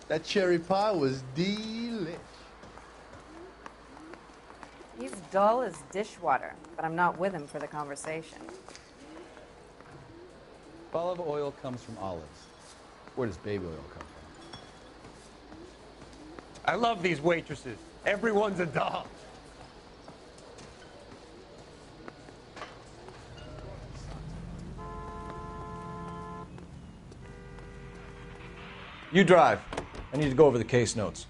That cherry pie was delish. He's dull as dishwater, but I'm not with him for the conversation. Olive oil comes from olives. Where does baby oil come from? I love these waitresses. Everyone's a doll. You drive. I need to go over the case notes.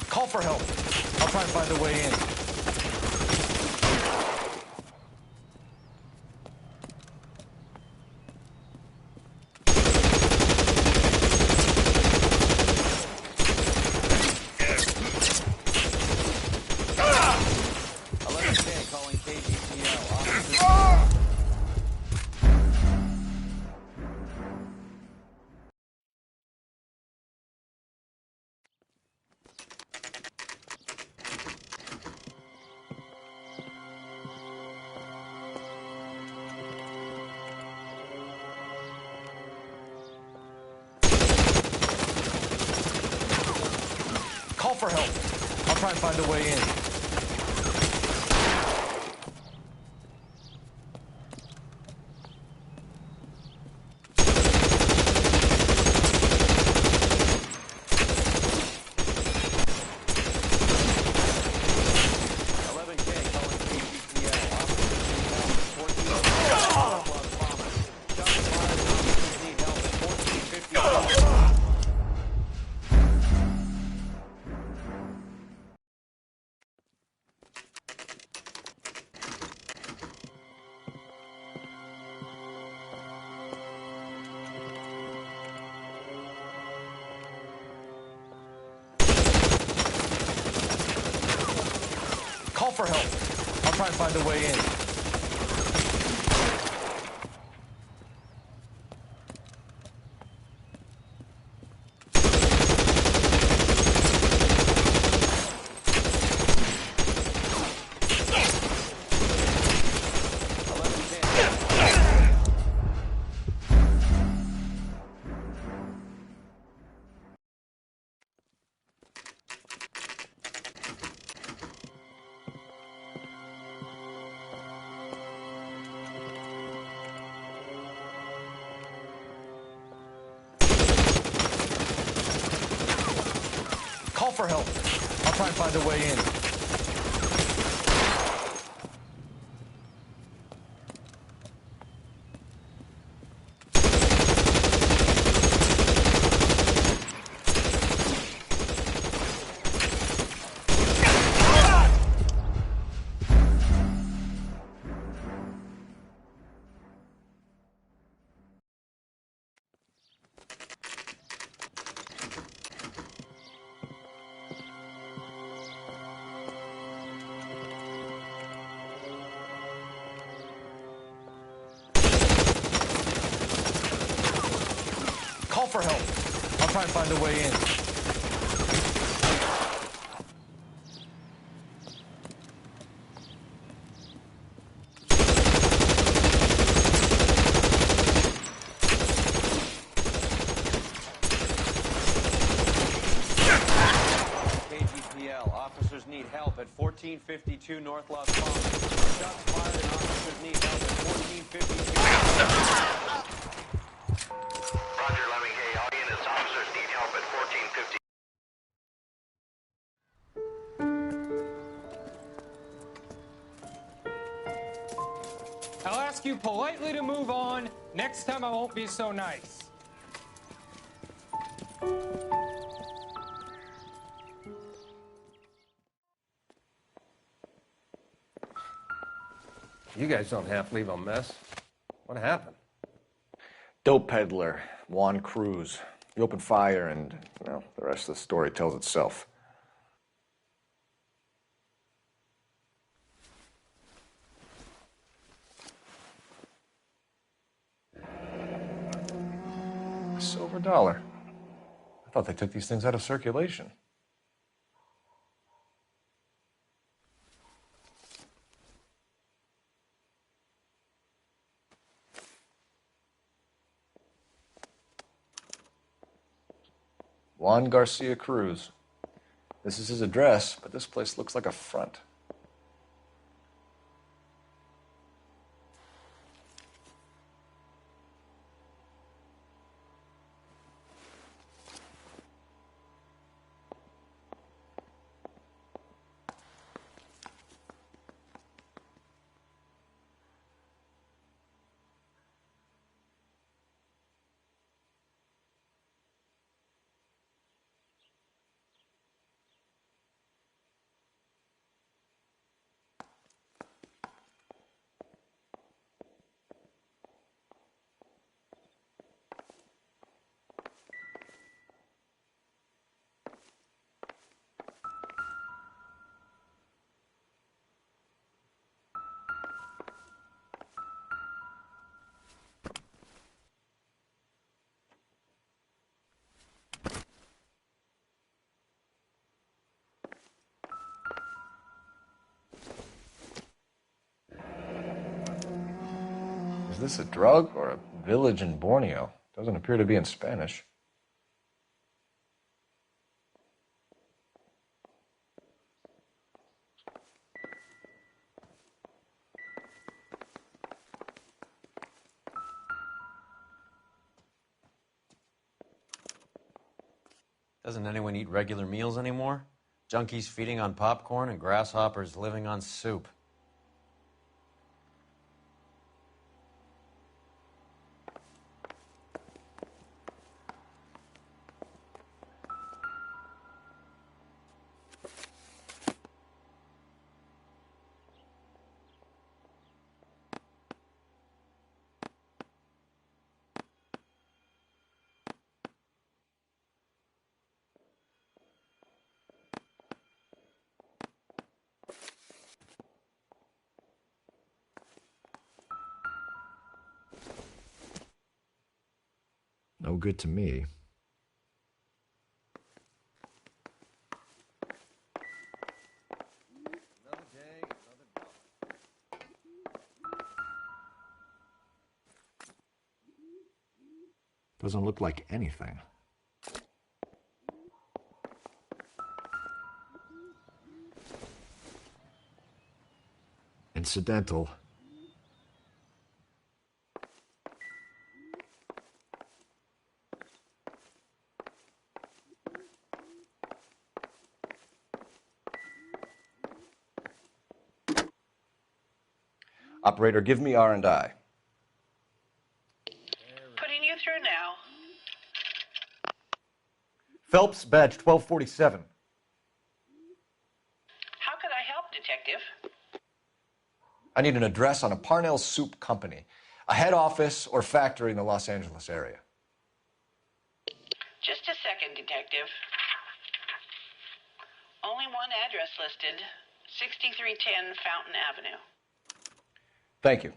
Call for help. I'll try and find a way in. Call for help. I'll try and find a way in. Call for help. I'll try and find a way in. Call for help. I'll try and find a way in. Call for help. I'll try and find a way in. KGPL, officers need help at 1452 North Las Palmas. Shots fired and officers need help at 1452. Roger, Lemming. All units, officers need help at 1450. I'll ask you politely to move on. Next time I won't be so nice. You guys don't have to leave a mess. What happened? Dope peddler, Juan Cruz. He opened fire and, well, the rest of the story tells itself. A silver dollar. I thought they took these things out of circulation. Juan Garcia Cruz. This is his address, but this place looks like a front. Is this a drug or a village in Borneo? Doesn't appear to be in Spanish. Doesn't anyone eat regular meals anymore? Junkies feeding on popcorn and grasshoppers living on soup. No good to me. Another day, another dollar. Doesn't look like anything. Incidental. Operator, give me R&I. Putting you through now. Phelps, badge 1247. How could I help, Detective? I need an address on a Parnell Soup Company, a head office or factory in the Los Angeles area. Just a second, Detective. Only one address listed, 6310 Fountain Avenue. Thank you.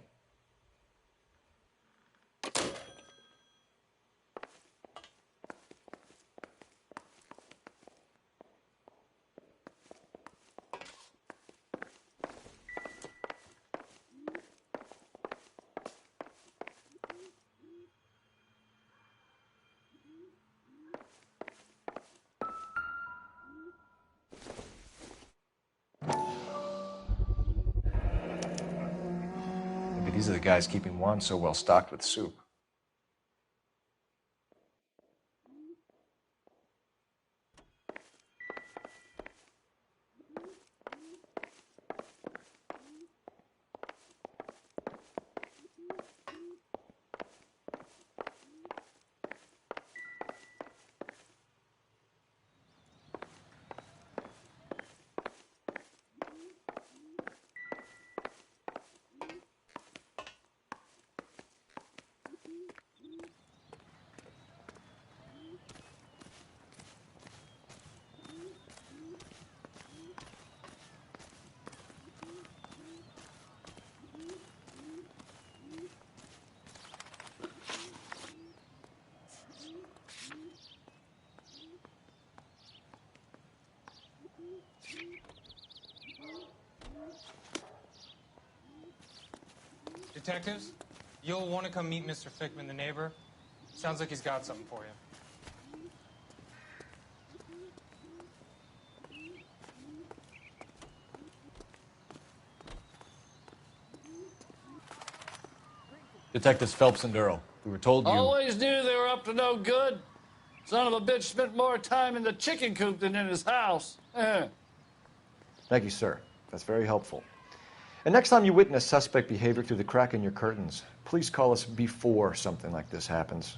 Maybe these are the guys keeping Juan so well stocked with soup. Detectives, you'll want to come meet Mr. Fickman, the neighbor. Sounds like he's got something for you. Detectives Phelps and Durrell. We were told you... Always knew they were up to no good. Son of a bitch spent more time in the chicken coop than in his house. Thank you, sir. That's very helpful. And next time you witness suspect behavior through the crack in your curtains, please call us before something like this happens.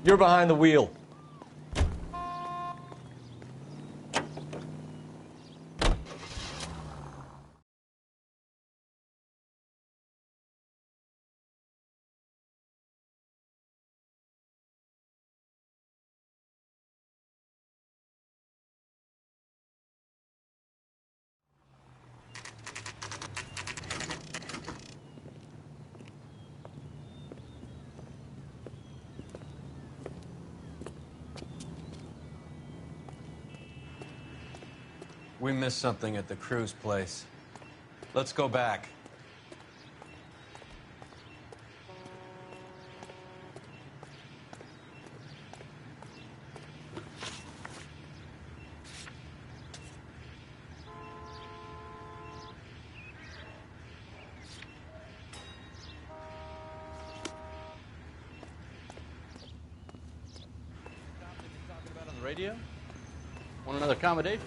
You're behind the wheel. We missed something at the Cruz place. Let's go back. Talking about on the radio? Want another accommodation?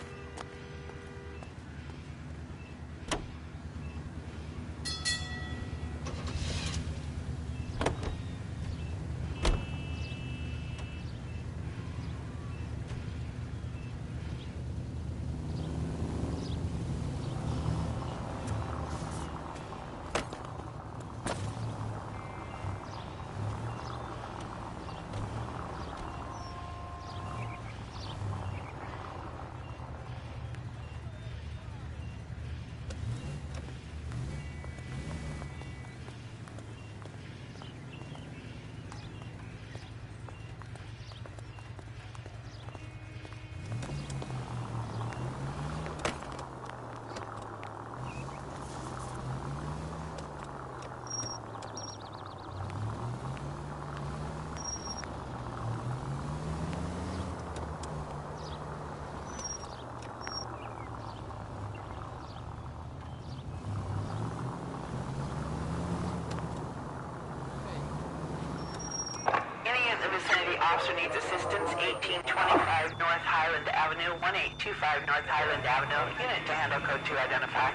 Officer needs assistance, 1825 North Highland Avenue, 1825 North Highland Avenue. Unit to handle code 2 identify.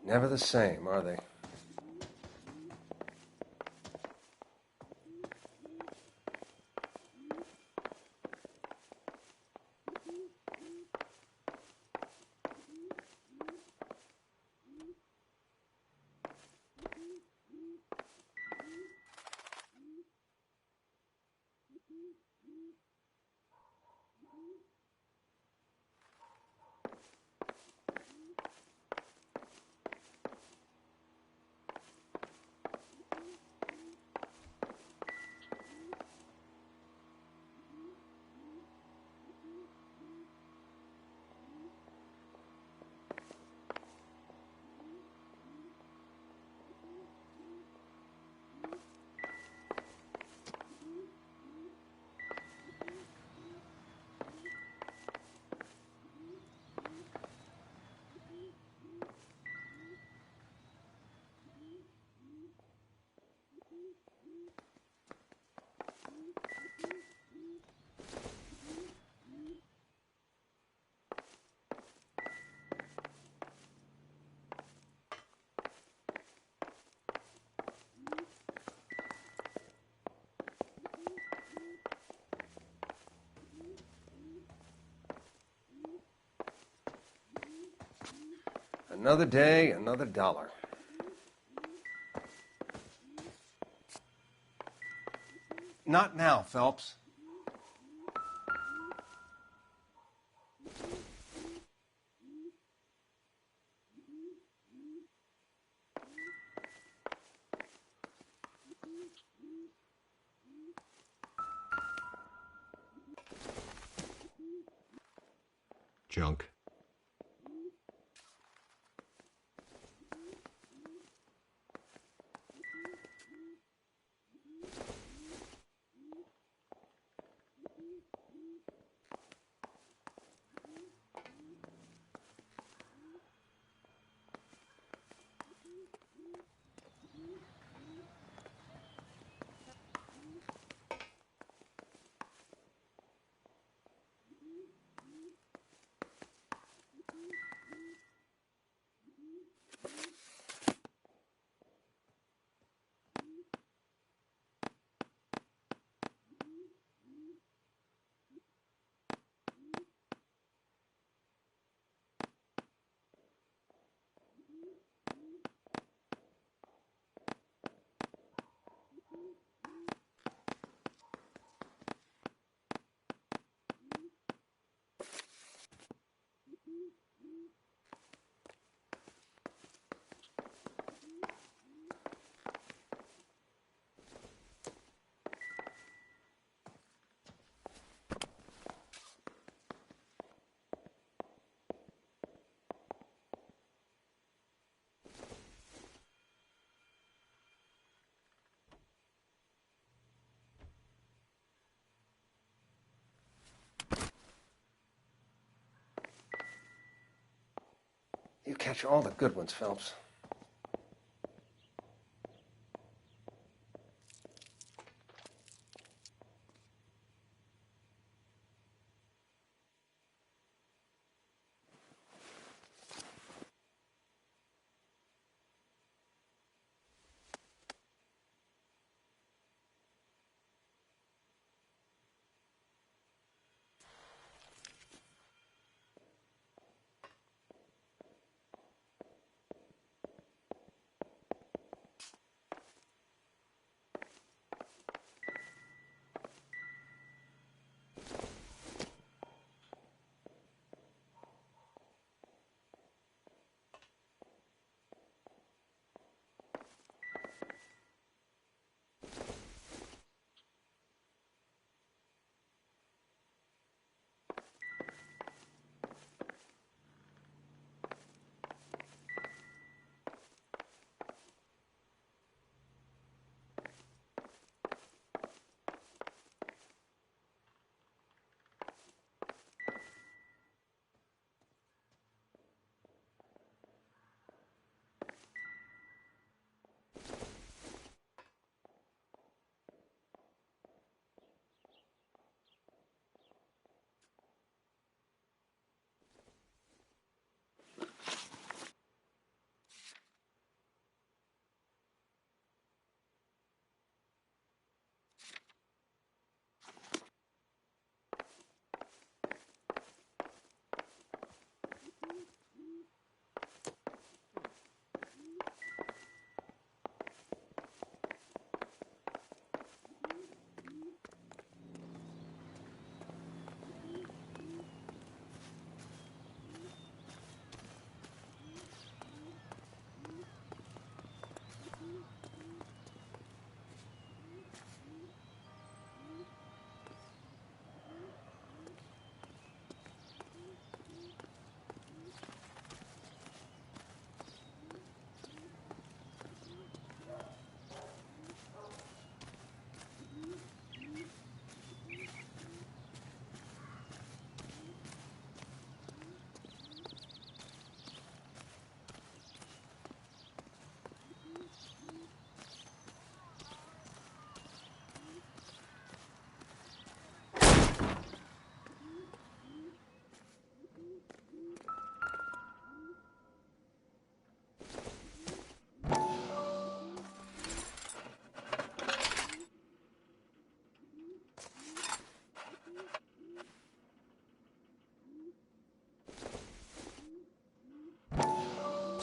Never the same, are they? Another day, another dollar. Not now, Phelps. Junk. You catch all the good ones, Phelps.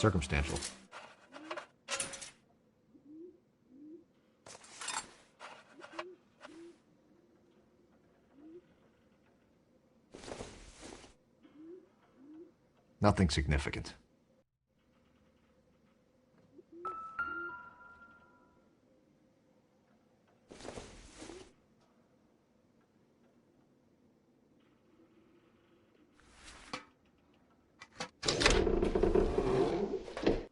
Circumstantial. Nothing significant.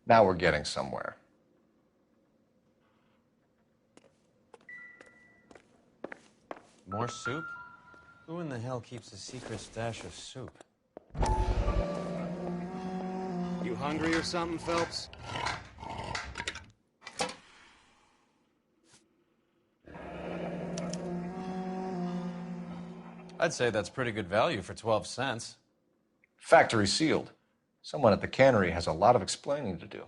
Now we're getting somewhere. More soup? Who in the hell keeps a secret stash of soup? You hungry or something, Phelps? I'd say that's pretty good value for 12 cents. Factory sealed. Someone at the cannery has a lot of explaining to do.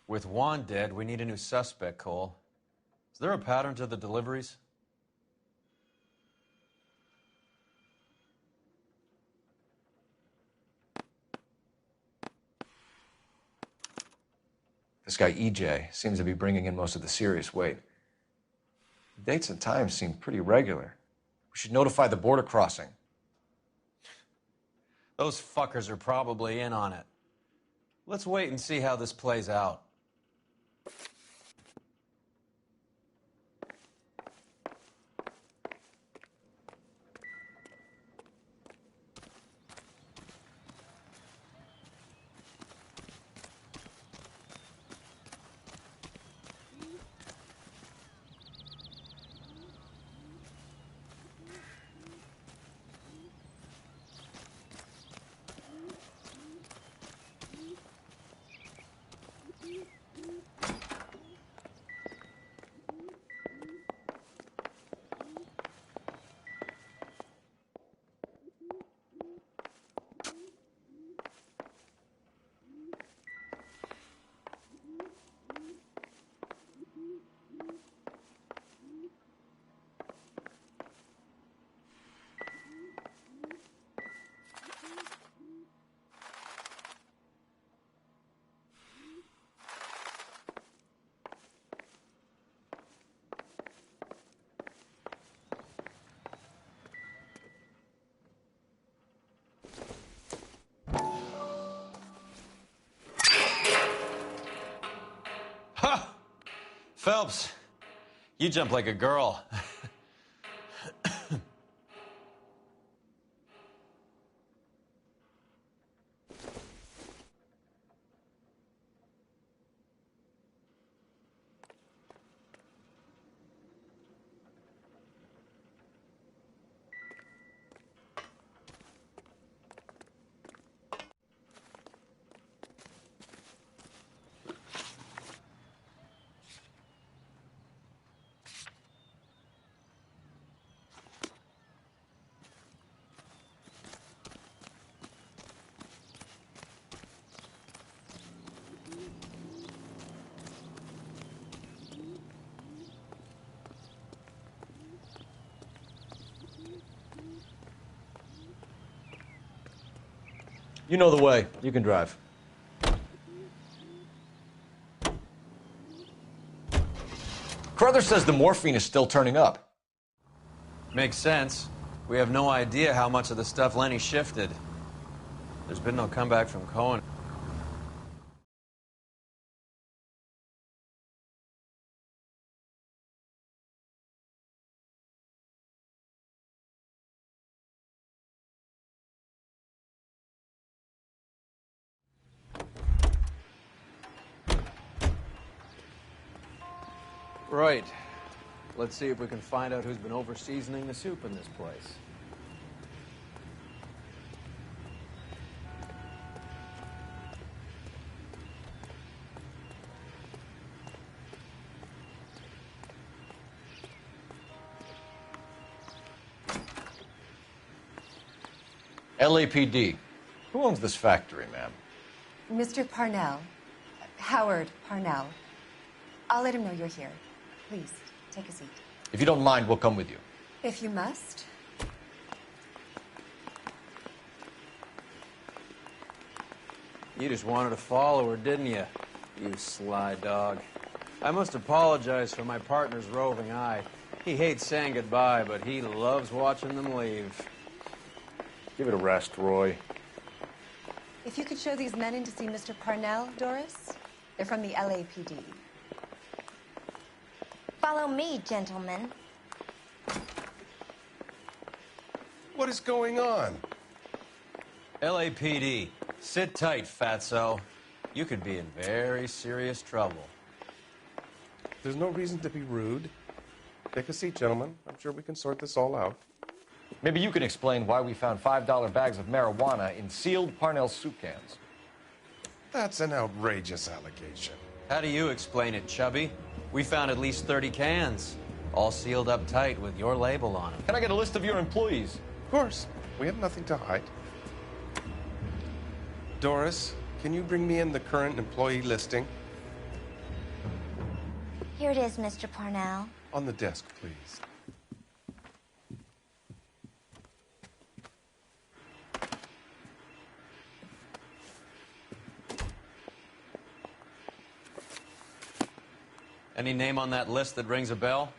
With Juan dead, we need a new suspect, Cole. Is there a pattern to the deliveries? This guy EJ seems to be bringing in most of the serious weight. The dates and times seem pretty regular. We should notify the border crossing. Those fuckers are probably in on it. Let's wait and see how this plays out. Ha! Phelps, you jump like a girl. You know the way. You can drive. Carruthers says the morphine is still turning up. Makes sense. We have no idea how much of the stuff Lenny shifted. There's been no comeback from Cohen. Right. Let's see if we can find out who's been over-seasoning the soup in this place. LAPD. Who owns this factory, ma'am? Mr. Parnell. Howard Parnell. I'll let him know you're here. Please, take a seat. If you don't mind, we'll come with you. If you must. You just wanted to follow her, didn't you? You sly dog. I must apologize for my partner's roving eye. He hates saying goodbye, but he loves watching them leave. Give it a rest, Roy. If you could show these men in to see Mr. Parnell, Doris. They're from the LAPD. Follow me, gentlemen. What is going on? LAPD, sit tight, fatso. You could be in very serious trouble. There's no reason to be rude. Take a seat, gentlemen. I'm sure we can sort this all out. Maybe you can explain why we found $5 bags of marijuana in sealed Parnell soup cans. That's an outrageous allegation. How do you explain it, Chubby? We found at least 30 cans, all sealed up tight with your label on them. Can I get a list of your employees? Of course. We have nothing to hide. Doris, can you bring me in the current employee listing? Here it is, Mr. Parnell. On the desk, please. Any name on that list that rings a bell?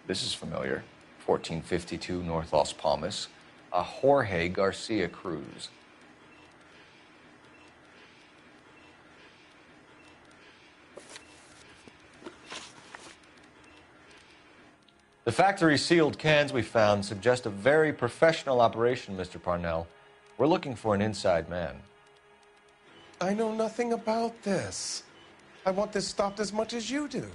This is familiar. 1452 North Las Palmas. A Jorge Garcia Cruz. The factory sealed cans we found suggest a very professional operation, Mr. Parnell. We're looking for an inside man. I know nothing about this. I want this stopped as much as you do.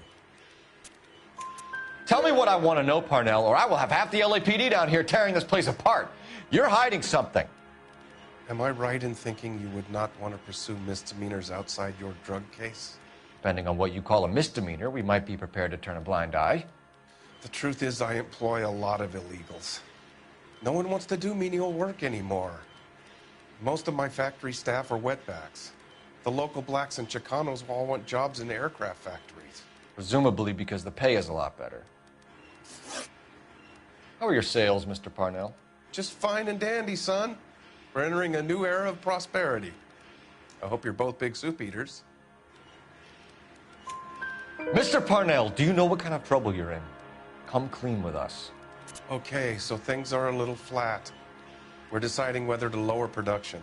Tell me what I want to know, Parnell, or I will have half the LAPD down here tearing this place apart. You're hiding something. Am I right in thinking you would not want to pursue misdemeanors outside your drug case? Depending on what you call a misdemeanor, we might be prepared to turn a blind eye. The truth is, I employ a lot of illegals. No one wants to do menial work anymore. Most of my factory staff are wetbacks. The local blacks and Chicanos all want jobs in aircraft factories. Presumably because the pay is a lot better. How are your sales, Mr. Parnell? Just fine and dandy, son. We're entering a new era of prosperity. I hope you're both big soup eaters. Mr. Parnell, do you know what kind of trouble you're in? Come clean with us. Okay, so things are a little flat. We're deciding whether to lower production.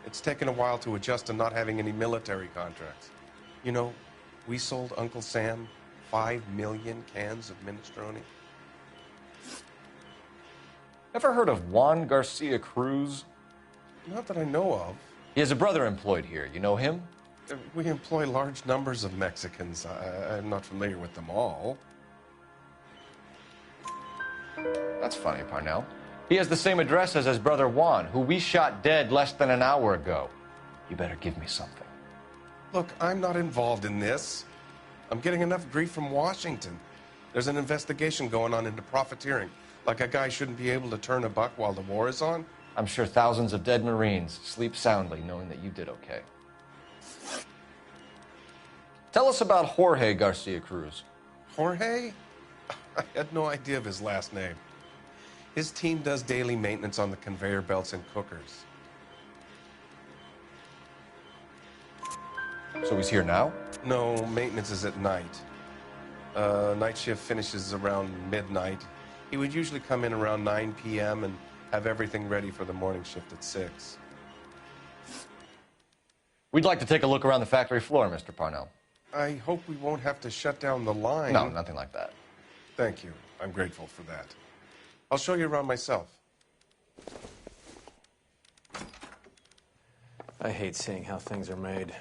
It's taken a while to adjust to not having any military contracts. You know, we sold Uncle Sam 5 million cans of minestrone. Ever heard of Juan Garcia Cruz? Not that I know of. He has a brother employed here. You know him? We employ large numbers of Mexicans. I'm not familiar with them all. That's funny, Parnell. He has the same address as his brother Juan, who we shot dead less than an hour ago. You better give me something. Look, I'm not involved in this. I'm getting enough grief from Washington. There's an investigation going on into profiteering. Like a guy shouldn't be able to turn a buck while the war is on. I'm sure thousands of dead Marines sleep soundly knowing that you did okay. Tell us about Jorge Garcia Cruz. Jorge? I had no idea of his last name. His team does daily maintenance on the conveyor belts and cookers. So he's here now? No, maintenance is at night. Night shift finishes around midnight. He would usually come in around 9 p.m. and have everything ready for the morning shift at 6. We'd like to take a look around the factory floor, Mr. Parnell. I hope we won't have to shut down the line. No, nothing like that. Thank you. I'm grateful for that. I'll show you around myself. I hate seeing how things are made.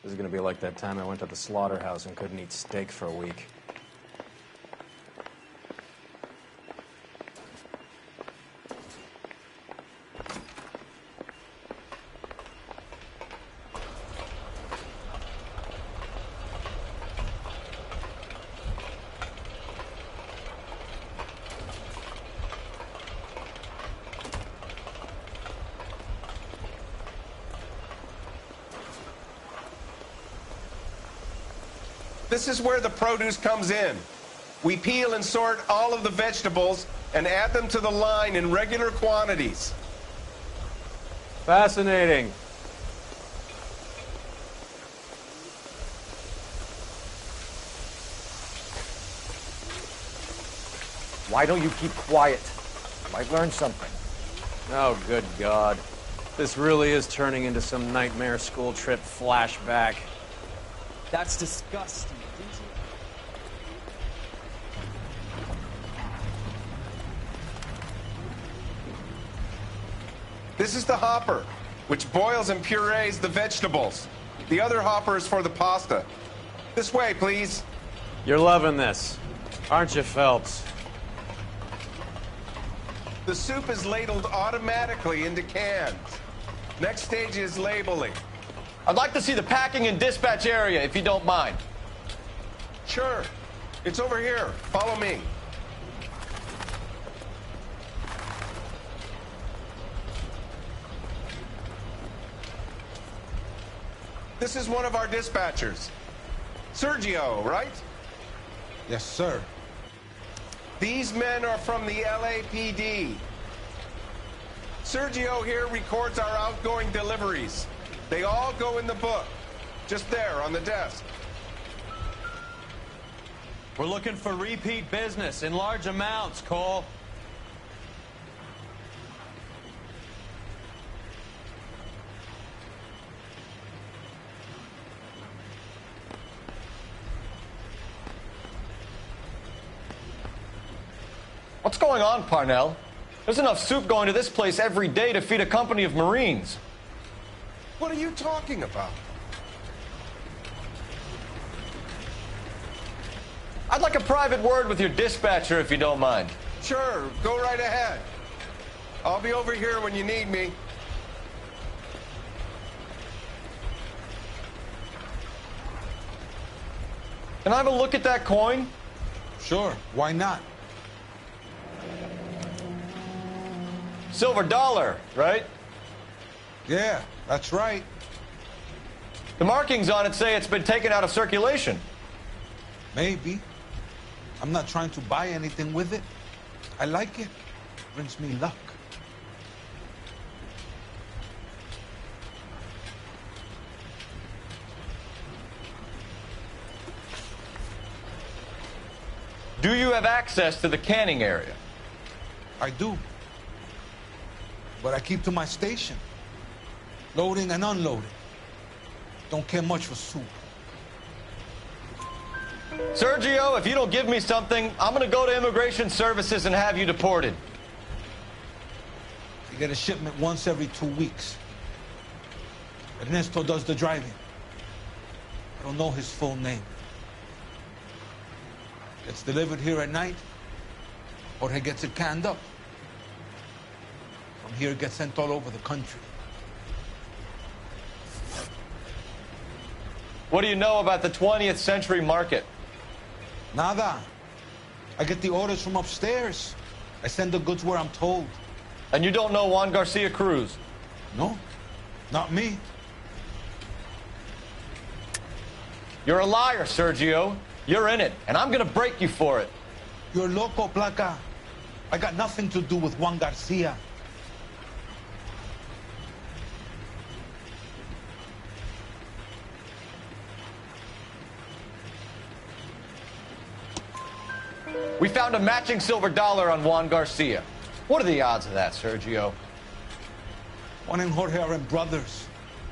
This is going to be like that time I went to the slaughterhouse and couldn't eat steak for a week. This is where the produce comes in. We peel and sort all of the vegetables and add them to the line in regular quantities. Fascinating. Why don't you keep quiet? You might learn something. Oh, good God. This really is turning into some nightmare school trip flashback. That's disgusting. This is the hopper. which boils and purees the vegetables. The other hopper is for the pasta. This way, please. You're loving this, aren't you, Phelps? The soup is ladled automatically into cans. Next stage is labeling. I'd like to see the packing and dispatch area, if you don't mind. Sure. It's over here. Follow me. This is one of our dispatchers. Sergio, right? Yes, sir. These men are from the LAPD. Sergio here records our outgoing deliveries. They all go in the book. Just there on the desk. We're looking for repeat business in large amounts, Cole. What's going on, Parnell? There's enough soup going to this place every day to feed a company of Marines. What are you talking about? I'd like a private word with your dispatcher, if you don't mind. Sure, go right ahead. I'll be over here when you need me. Can I have a look at that coin? Sure, why not? Silver dollar, right? Yeah, that's right. The markings on it say it's been taken out of circulation. Maybe. I'm not trying to buy anything with it. I like it. Brings me luck. Do you have access to the canning area? I do. But I keep to my station. Loading and unloading. Don't care much for soup. Sergio, if you don't give me something, I'm going to go to Immigration Services and have you deported. You get a shipment once every 2 weeks. Ernesto does the driving. I don't know his full name. Gets delivered here at night, or he gets it canned up. From here, it gets sent all over the country. What do you know about the 20th century market? Nada. I get the orders from upstairs. I send the goods where I'm told. And you don't know Juan Garcia Cruz? No, not me. You're a liar, Sergio. You're in it, and I'm gonna break you for it. You're loco, Placa. I got nothing to do with Juan Garcia. We found a matching silver dollar on Juan Garcia. What are the odds of that, Sergio? Juan and Jorge are brothers.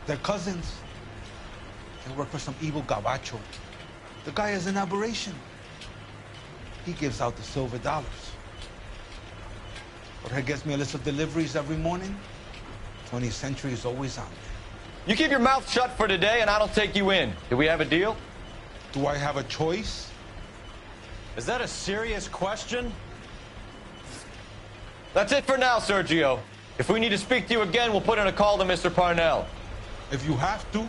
They're cousins. They work for some evil gabacho. The guy is an aberration. He gives out the silver dollars. Jorge gets me a list of deliveries every morning. 20th Century is always on there. You keep your mouth shut for today, and I don't take you in. Do we have a deal? Do I have a choice? Is that a serious question? That's it for now, Sergio. If we need to speak to you again, we'll put in a call to Mr. Parnell. If you have to,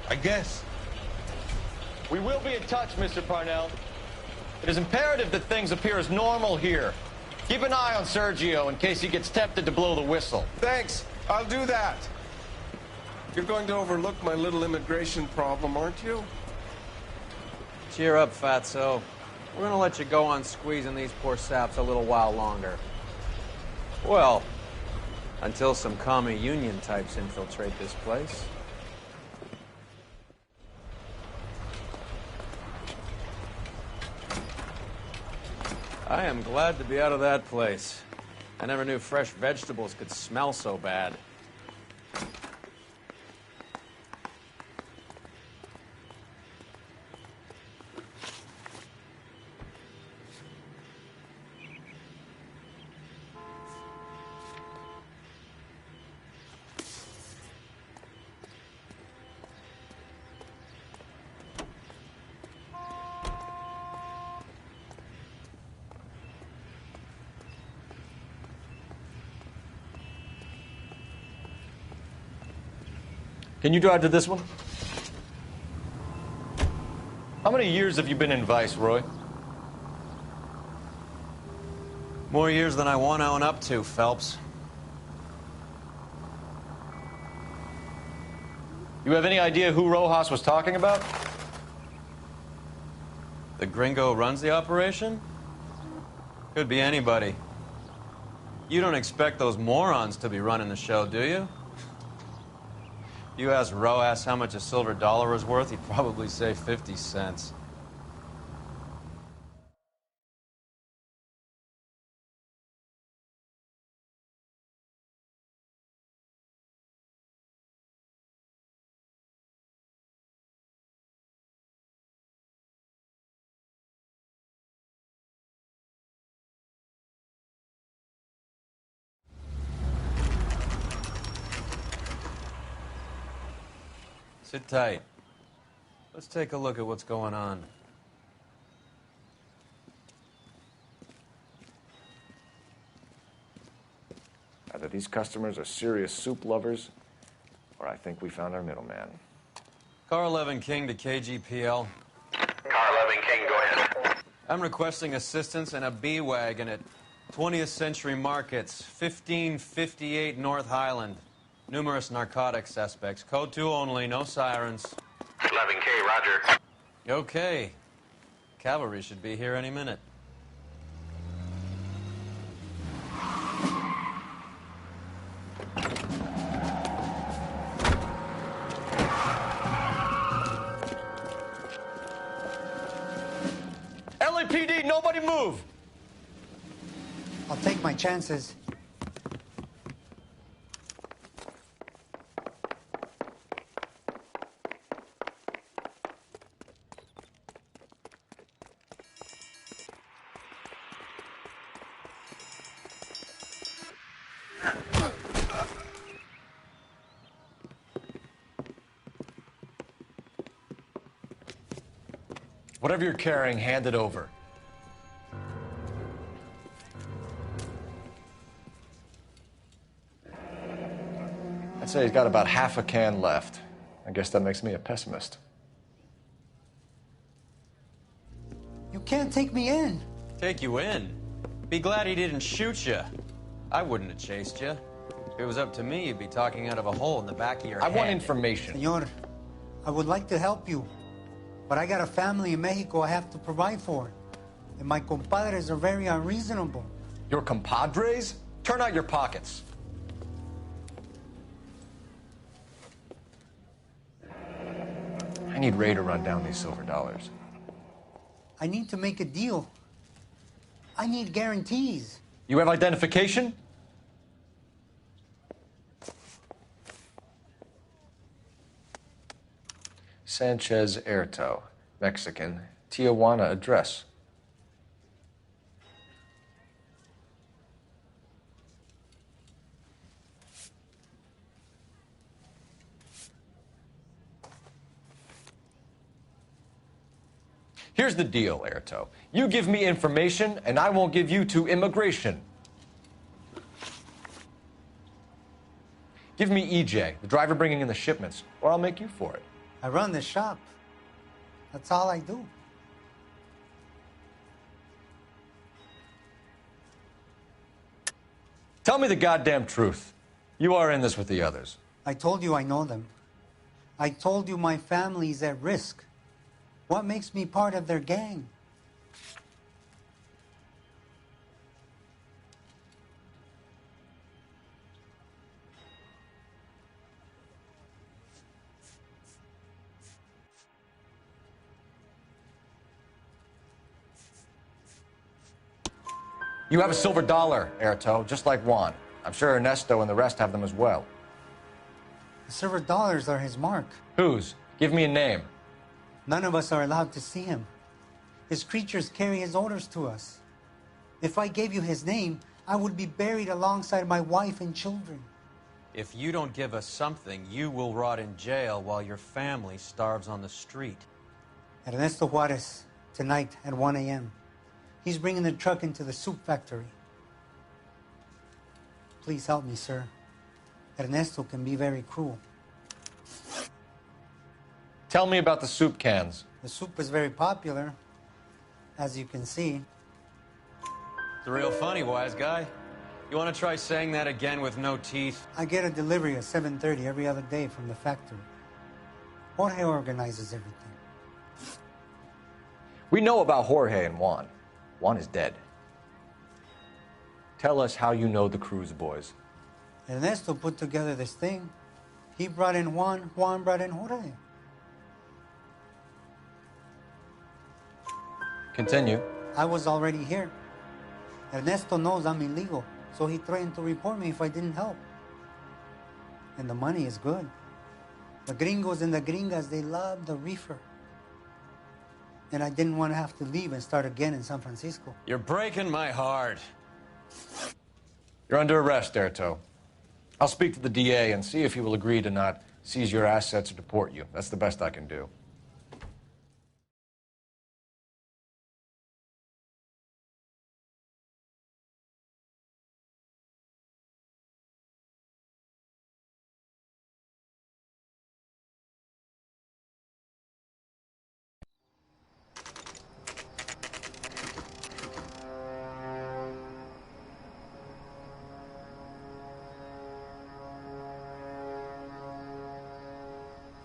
I guess. We will be in touch, Mr. Parnell. It is imperative that things appear as normal here. Keep an eye on Sergio in case he gets tempted to blow the whistle. Thanks. I'll do that. You're going to overlook my little immigration problem, aren't you? Cheer up, Fatso. We're gonna let you go on squeezing these poor saps a little while longer. Well, until some commie union types infiltrate this place. I am glad to be out of that place. I never knew fresh vegetables could smell so bad. Can you drive to this one? How many years have you been in Vice, Roy? More years than I want to own up to, Phelps. You have any idea who Rojas was talking about? The gringo runs the operation? Could be anybody. You don't expect those morons to be running the show, do you? You ask Rojas how much a silver dollar is worth, he'd probably say 50 cents. Sit tight. Let's take a look at what's going on. Either these customers are serious soup lovers, or I think we found our middleman. Car 11 King to KGPL. Car 11 King, go ahead. I'm requesting assistance in a B-Wagon at 20th Century Markets, 1558 North Highland. Numerous narcotic suspects. Code 2 only, no sirens. 11K, roger. Okay. Cavalry should be here any minute. LAPD, nobody move! I'll take my chances. Whatever you're carrying, hand it over. I'd say he's got about half a can left. I guess that makes me a pessimist. You can't take me in. Take you in? Be glad he didn't shoot you. I wouldn't have chased you. If it was up to me, you'd be talking out of a hole in the back of your head. I want information. Senor, I would like to help you, but I got a family in Mexico I have to provide for. And my compadres are very unreasonable. Your compadres? Turn out your pockets. I need Ray to run down these silver dollars. I need to make a deal. I need guarantees. You have identification? Sanchez Erto, Mexican, Tijuana address. Here's the deal, Erto. You give me information, and I won't give you to immigration. Give me EJ, the driver bringing in the shipments, or I'll make you for it. I run the shop. That's all I do. Tell me the goddamn truth. You are in this with the others. I told you I know them. I told you my family's at risk. What makes me part of their gang? You have a silver dollar, Erto, just like Juan. I'm sure Ernesto and the rest have them as well. The silver dollars are his mark. Whose? Give me a name. None of us are allowed to see him. His creatures carry his orders to us. If I gave you his name, I would be buried alongside my wife and children. If you don't give us something, you will rot in jail while your family starves on the street. Ernesto Juarez, tonight at 1 a.m. He's bringing the truck into the soup factory. Please help me, sir. Ernesto can be very cruel. Tell me about the soup cans. The soup is very popular, as you can see. It's real funny, wise guy. You want to try saying that again with no teeth? I get a delivery at 7:30 every other day from the factory. Jorge organizes everything. We know about Jorge and Juan. Juan is dead. Tell us how you know the Cruz boys. Ernesto put together this thing. He brought in Juan, Juan brought in Jorge. Continue. I was already here. Ernesto knows I'm illegal, so he threatened to report me if I didn't help. And the money is good. The gringos and the gringas, they love the reefer. And I didn't want to have to leave and start again in San Francisco. You're breaking my heart. You're under arrest, Erto. I'll speak to the DA and see if he will agree to not seize your assets or deport you. That's the best I can do.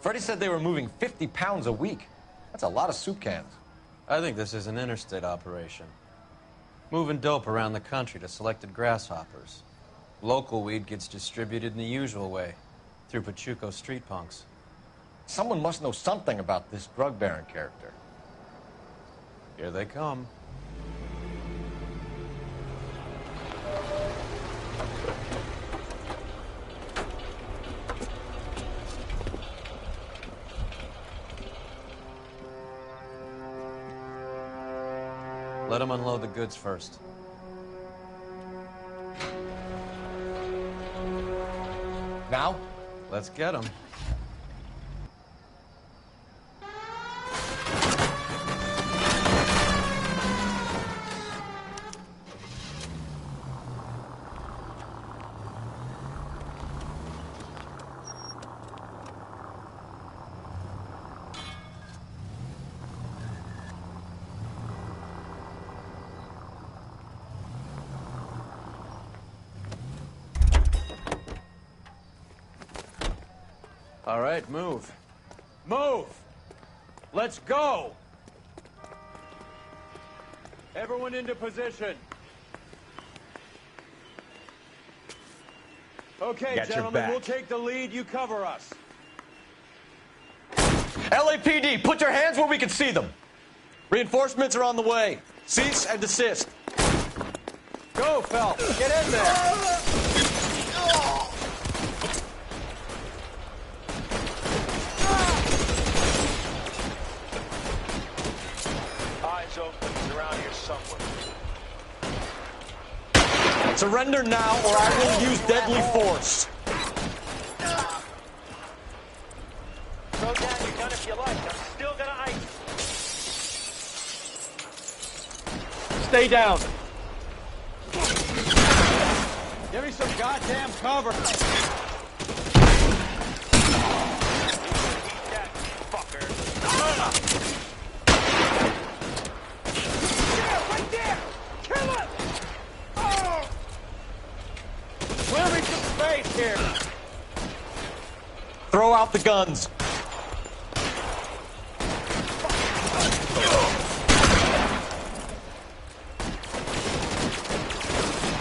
Freddie said they were moving 50 pounds a week. That's a lot of soup cans. I think this is an interstate operation. Moving dope around the country to selected grasshoppers. Local weed gets distributed in the usual way, through Pachuco street punks. Someone must know something about this drug baron character. Here they come. Let them unload the goods first. Now? Let's get them. All right, move. Move! Let's go! Everyone into position. Okay, Got your gentlemen, back. we'll take the lead. You cover us. LAPD, put your hands where we can see them. Reinforcements are on the way. Cease and desist. Go, Phelps. Get in there. Eyes open. He's around here somewhere. Surrender now, or I will use deadly force. Throw down your gun if you like. I'm still gonna ice. Stay down. Give me some goddamn cover. Eat that, fucker. Yeah, right there! Kill him! Oh! Clear me some space here. Throw out the guns.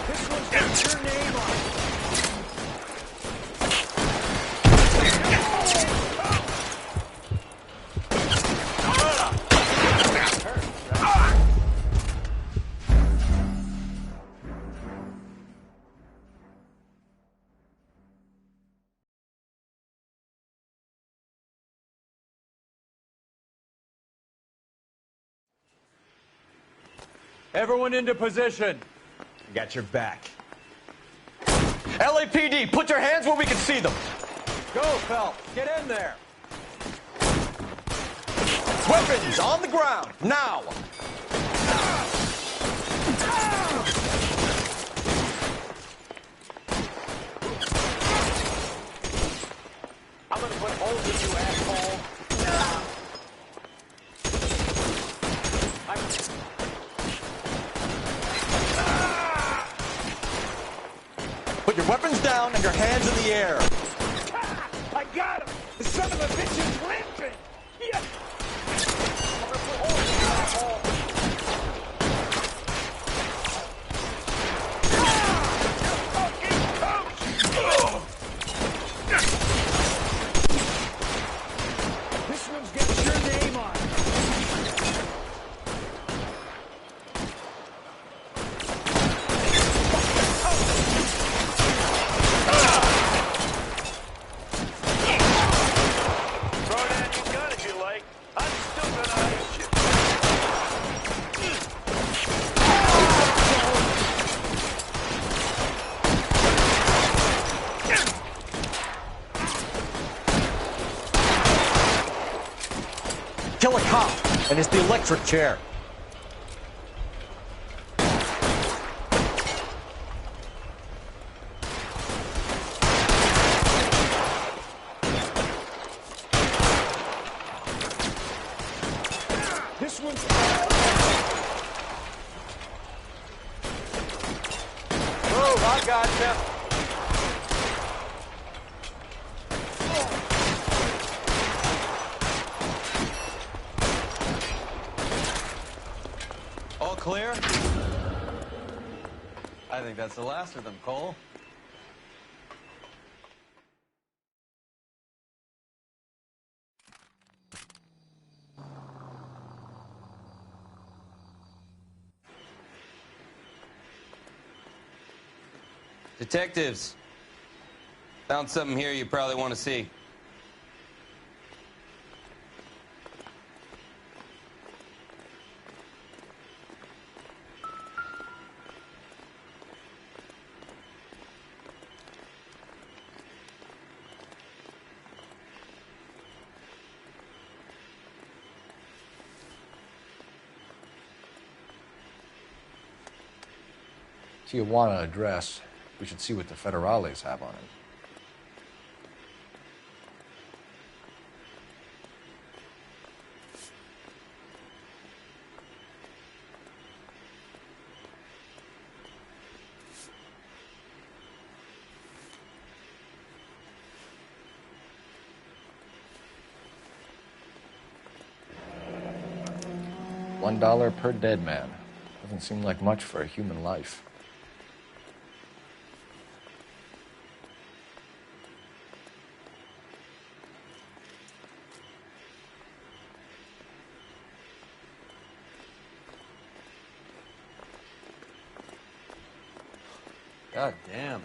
This one's got your name on it. Everyone into position. Got your back. LAPD, put your hands where we can see them. Go, Phelps. Get in there. Weapons on the ground, now. I'm gonna put holes in you, asshole. down and your hands in the air. I got him! The son of a bitch is limping! Yeah. This one's got your name on it. Throw down your gun if you like. I'm still gonna hit you. Kill a cop, and it's the electric chair. This one's... Move, I gotcha. All clear? I think that's the last of them, Cole. Detectives, found something here you probably want to see. Tijuana address. We should see what the federales have on it. $1 per dead man. Doesn't seem like much for a human life. God damn.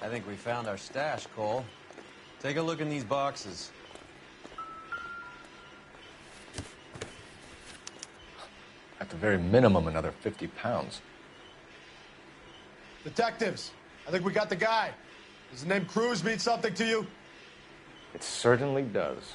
I think we found our stash, Cole. Take a look in these boxes. At the very minimum, another 50 pounds. Detectives, I think we got the guy. Does the name Cruz mean something to you? It certainly does.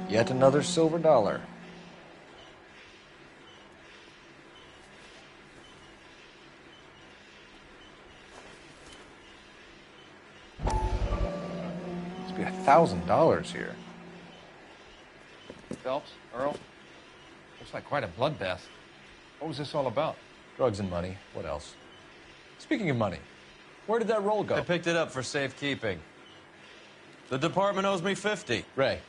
Yet another silver dollar. Must be $1,000 here. Phelps, Earl, looks like quite a bloodbath. What was this all about? Drugs and money. What else? Speaking of money, where did that roll go? I picked it up for safekeeping. The department owes me 50. Ray,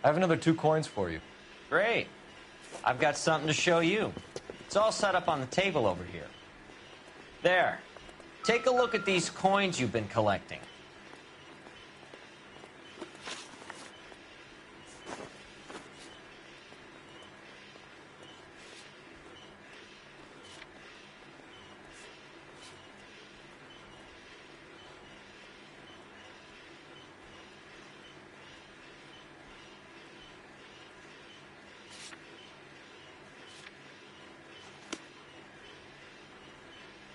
I have another 2 coins for you. Great. I've got something to show you. It's all set up on the table over here. There. Take a look at these coins you've been collecting.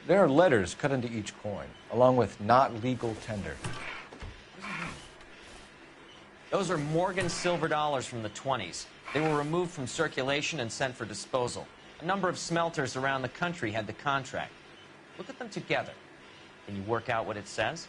There are letters cut into each coin, along with not legal tender. Those are Morgan silver dollars from the 20s. They were removed from circulation and sent for disposal. A number of smelters around the country had the contract. Look at them together. Can you work out what it says?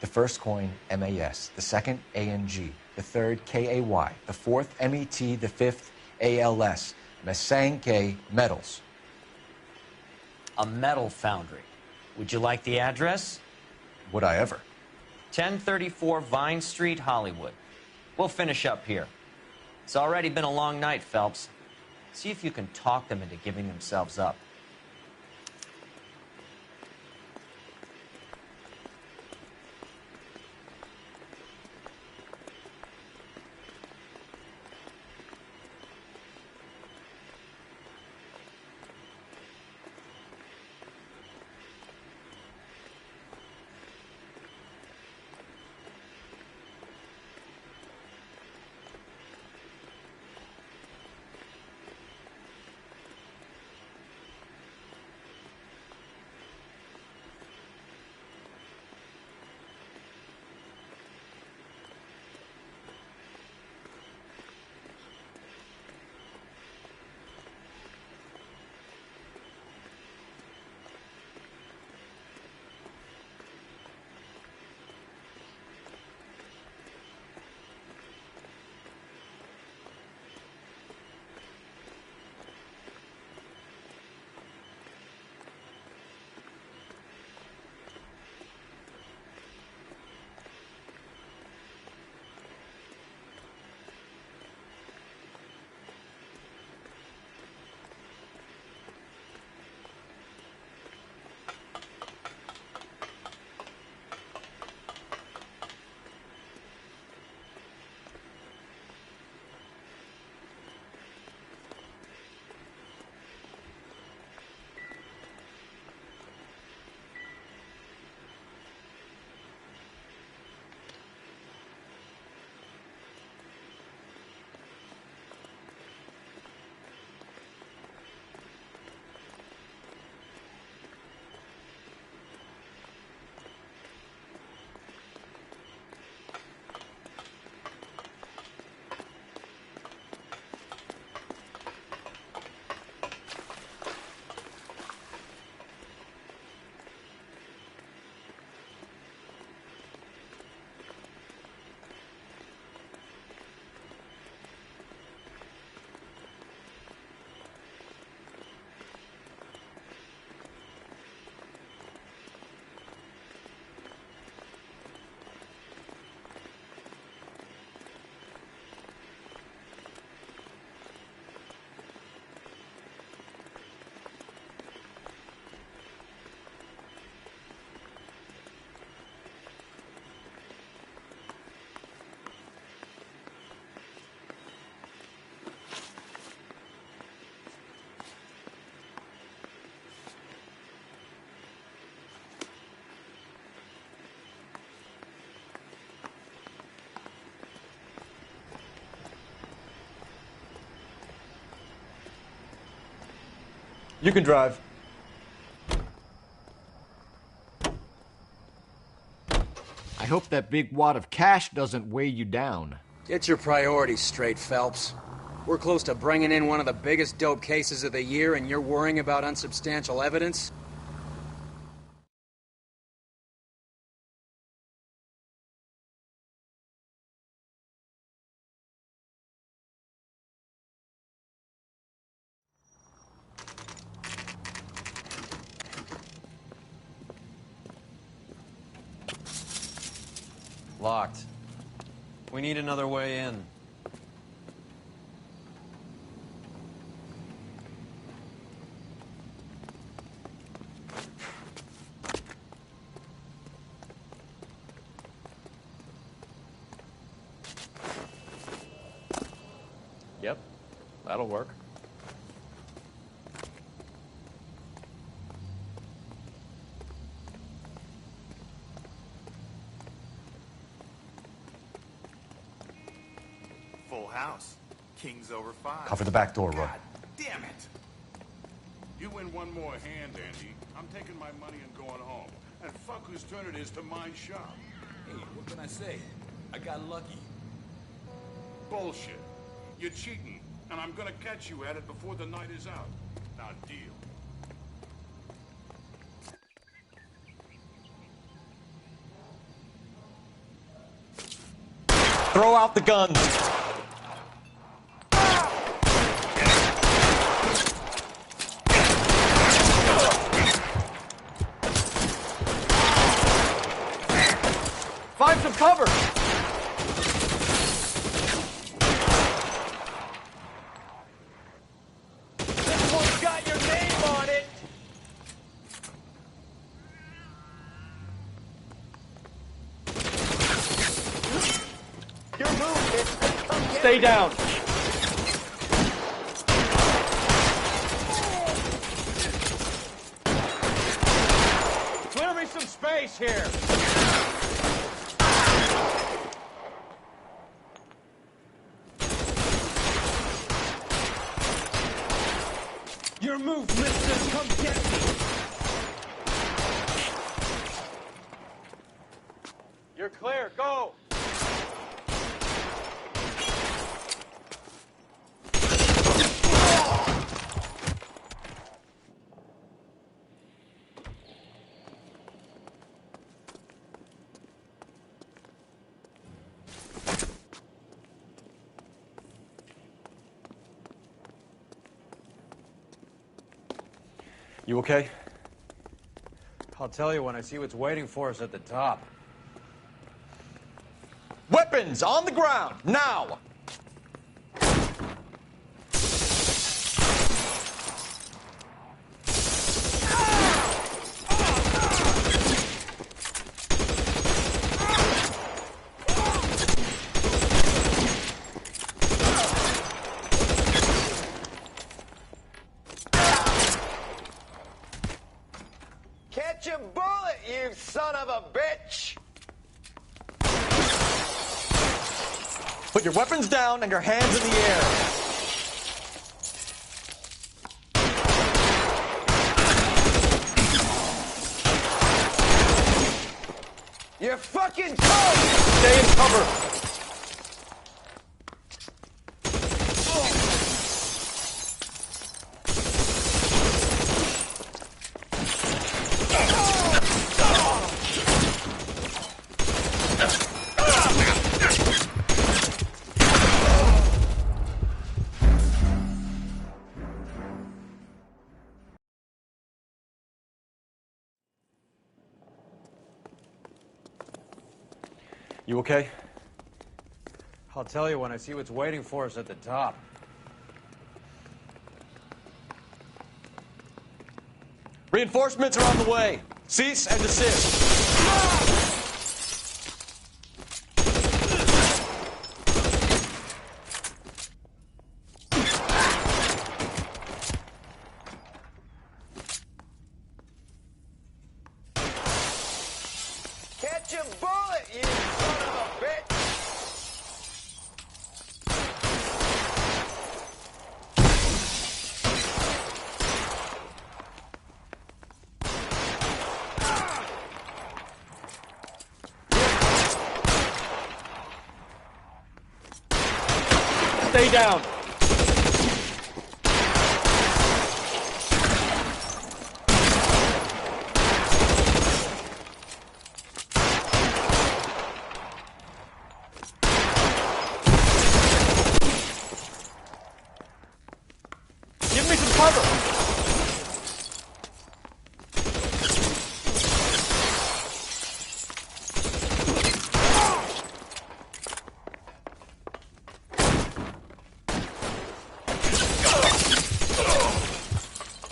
The first coin, MAS. The second, ANG. The third, KAY. The fourth, MET. The fifth, ALS. Masanke Metals. A metal foundry. Would you like the address? Would I ever? 1034 Vine Street, Hollywood. We'll finish up here. It's already been a long night, Phelps. See if you can talk them into giving themselves up. You can drive. I hope that big wad of cash doesn't weigh you down. Get your priorities straight, Phelps. We're close to bringing in one of the biggest dope cases of the year, and you're worrying about unsubstantial evidence? Locked. We need another way in. Yep, that'll work. house. King's over 5. Cover the back door, Roy. Damn it! You win one more hand, Andy. I'm taking my money and going home. And fuck whose turn it is to mind shop. Hey, what can I say? I got lucky. Bullshit. You're cheating, and I'm gonna catch you at it before the night is out. Now deal. Throw out the guns. Find some cover! This one's got your name on it! Your move, bitch. Come get Stay me. down. Clear me some space here. Your move, mister. Come get me. You're clear. Go. You okay? I'll tell you when I see what's waiting for us at the top. Weapons on the ground, now! Catch a bullet, you son of a bitch! Put your weapons down and your hands in the air. You're fucking toast! Stay in cover. You okay? I'll tell you when I see what's waiting for us at the top. Reinforcements are on the way. Cease and desist. Catch a bullet, you son of a bitch! Stay down. Give me some cover.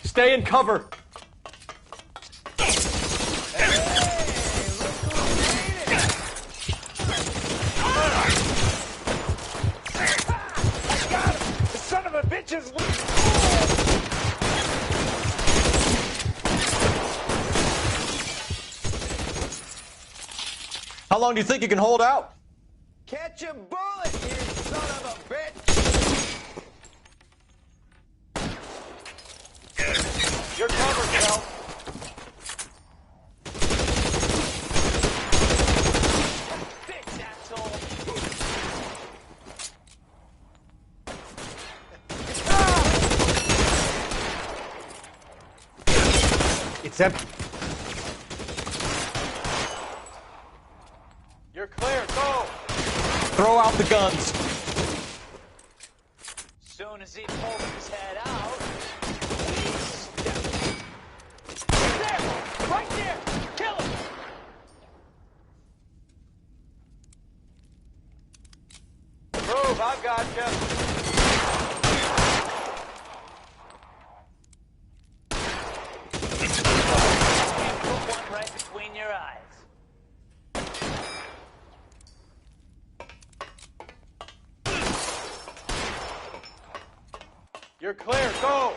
Stay in cover. The son of a bitch is... How long do you think you can hold out? Catch a bullet, you son of a bitch! It's empty. You're clear. Go. Throw out the guns. Soon as he pulls his head out, we step. There! Right there! Kill him! Move, I've got you. Put one right between your eyes. You're clear. Go.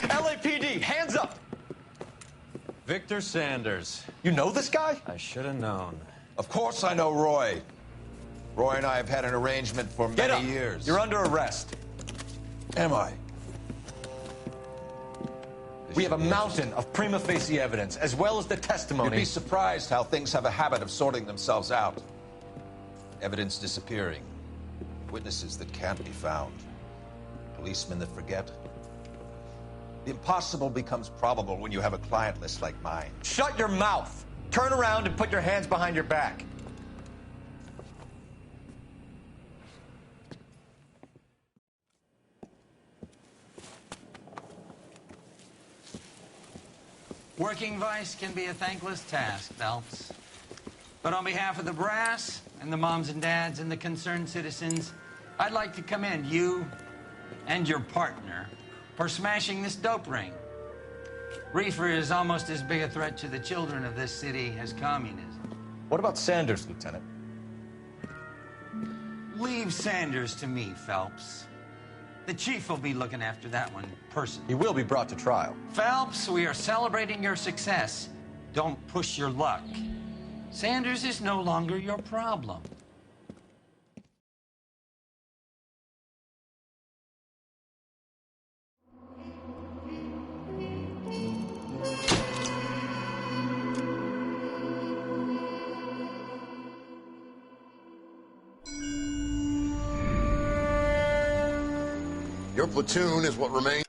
LAPD, hands up! Victor Sanders. You know this guy? I should have known. Of course I know Roy. Roy and I have had an arrangement for Get many up. years. You're under arrest. Am I? We have a mountain of prima facie evidence, as well as the testimony. You'd be surprised how things have a habit of sorting themselves out. Evidence disappearing. Witnesses that can't be found. Policemen that forget. The impossible becomes probable when you have a client list like mine. Shut your mouth! Turn around and put your hands behind your back. Working vice can be a thankless task, Phelps. But on behalf of the brass and the moms and dads and the concerned citizens, I'd like to commend you and your partner for smashing this dope ring. Reefer is almost as big a threat to the children of this city as communism. What about Sanders, Lieutenant? Leave Sanders to me, Phelps. The chief will be looking after that one personally. He will be brought to trial. Phelps, we are celebrating your success. Don't push your luck. Sanders is no longer your problem. Your platoon is what remains.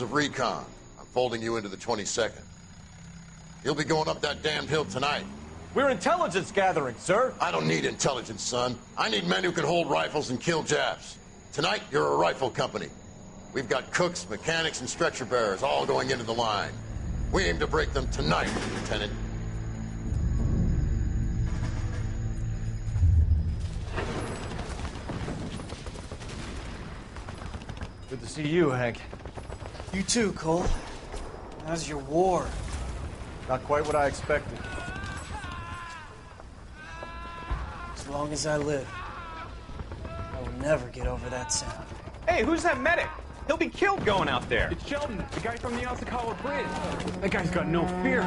of recon. I'm folding you into the 22nd. You'll be going up that damned hill tonight. We're intelligence gathering, sir. I don't need intelligence, son. I need men who can hold rifles and kill Japs. Tonight, you're a rifle company. We've got cooks, mechanics, and stretcher bearers all going into the line. We aim to break them tonight, Lieutenant. Good to see you, Hank. You too, Cole. How's your war? Not quite what I expected. As long as I live, I will never get over that sound. Hey, who's that medic? He'll be killed going out there. It's Sheldon, the guy from the Osakawa Bridge. That guy's got no fear.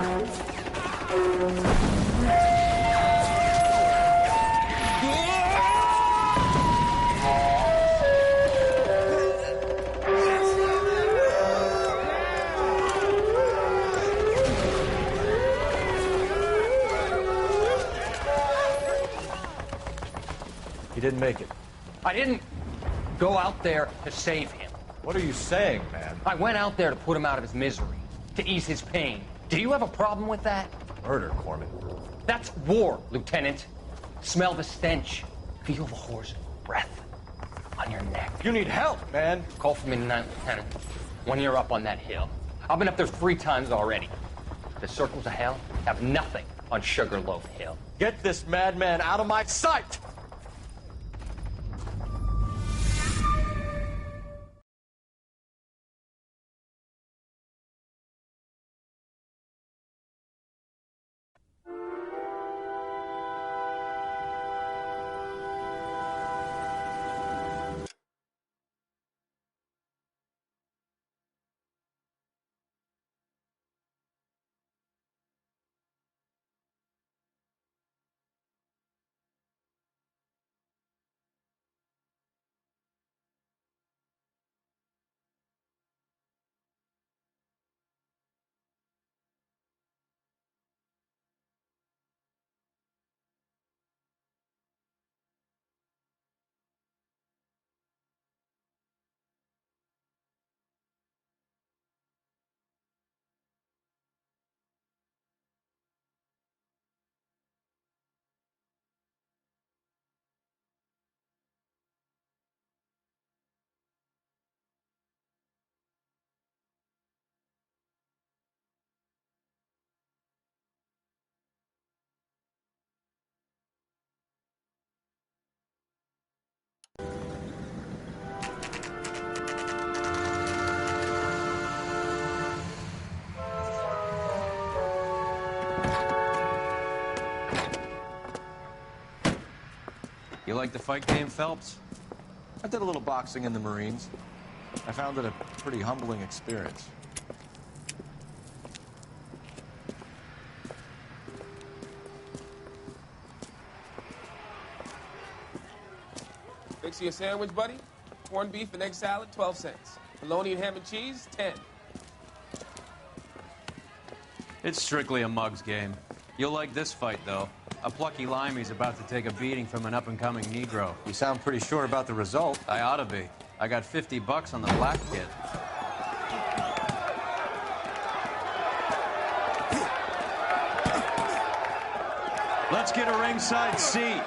He didn't make it. I didn't go out there to save him. What are you saying, man? I went out there to put him out of his misery, to ease his pain. Do you have a problem with that? Murder, Corman. That's war, Lieutenant. Smell the stench. Feel the horse's breath on your neck. You need help, man. Call for me tonight, Lieutenant, when you're up on that hill. I've been up there 3 times already. The circles of hell have nothing on Sugarloaf Hill. Get this madman out of my sight! You like the fight game, Phelps? I did a little boxing in the Marines. I found it a pretty humbling experience. Fix you a sandwich, buddy? Corned beef and egg salad, 12 cents. Bologna and ham and cheese, 10. It's strictly a mug's game. You'll like this fight, though. A plucky limey's about to take a beating from an up-and-coming Negro. You sound pretty sure about the result. I ought to be. I got $50 on the black kid. Let's get a ringside seat.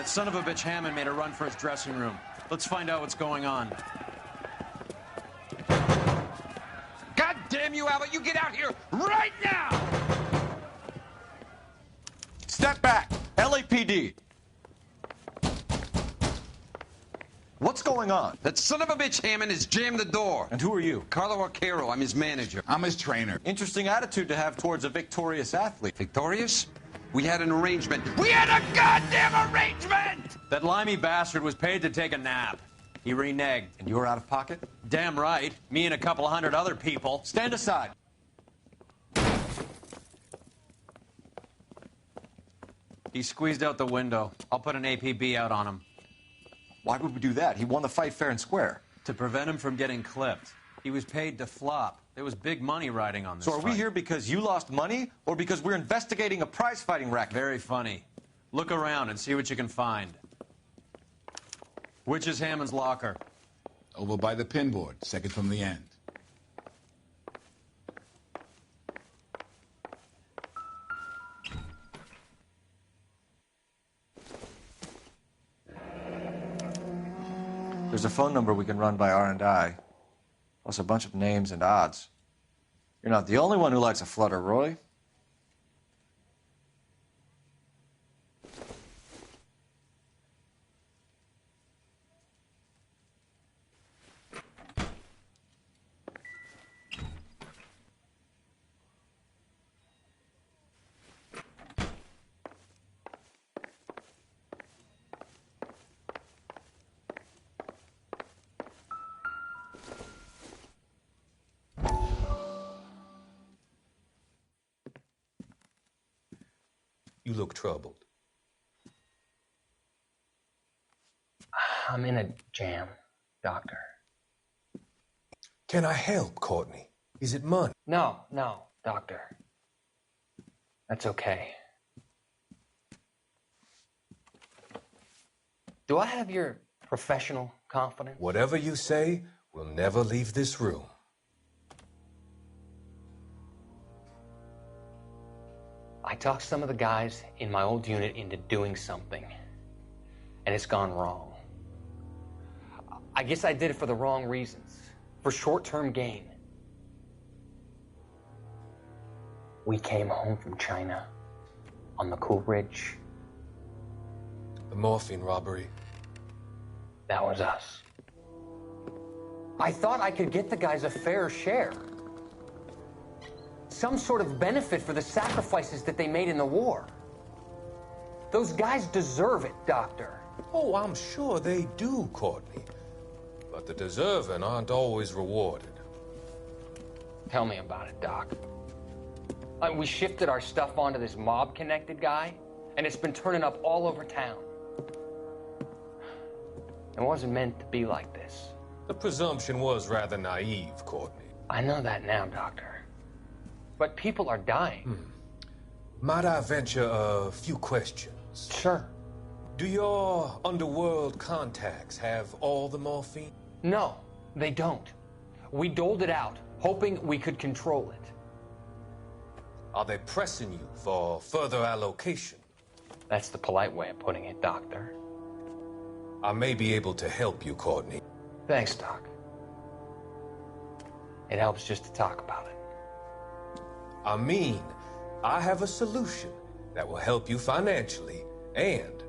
That son of a bitch Hammond made a run for his dressing room. Let's find out what's going on. God damn you, Albert! You get out here right now! Step back! LAPD! What's going on? That son of a bitch Hammond has jammed the door. And who are you? Carlo Arcaro. I'm his manager. I'm his trainer. Interesting attitude to have towards a victorious athlete. Victorious? We had an arrangement. We had a goddamn arrangement! That limey bastard was paid to take a nap. He reneged. And you were out of pocket? Damn right. Me and a couple hundred other people. Stand aside. He squeezed out the window. I'll put an APB out on him. Why would we do that? He won the fight fair and square. To prevent him from getting clipped. He was paid to flop. There was big money riding on this So are we fight. here because you lost money or because we're investigating a prize fighting racket? Very funny. Look around and see what you can find. Which is Hammond's locker? Over by the pinboard, second from the end. There's a phone number we can run by R&I, plus a bunch of names and odds. You're not the only one who likes a flutter, Roy. You look troubled. I'm in a jam, Doctor. Can I help, Courtney? Is it money? No, Doctor. That's okay. Do I have your professional confidence? Whatever you say, we'll never leave this room. I talked some of the guys in my old unit into doing something, and it's gone wrong. I guess I did it for the wrong reasons, for short-term gain. We came home from China on the Cool Ridge. The morphine robbery. That was us. I thought I could get the guys a fair share. Some sort of benefit for the sacrifices that they made in the war. Those guys deserve it, Doctor. Oh, I'm sure they do, Courtney. But the deserving aren't always rewarded. Tell me about it, Doc. We shifted our stuff onto this mob-connected guy, and it's been turning up all over town. It wasn't meant to be like this. The presumption was rather naive, Courtney. I know that now, Doctor. But people are dying. Might I venture a few questions? Sure. Do your underworld contacts have all the morphine? No, they don't. We doled it out, hoping we could control it. Are they pressing you for further allocation? That's the polite way of putting it, Doctor. I may be able to help you, Courtney. Thanks, Doc. It helps just to talk about it. I mean, I have a solution that will help you financially and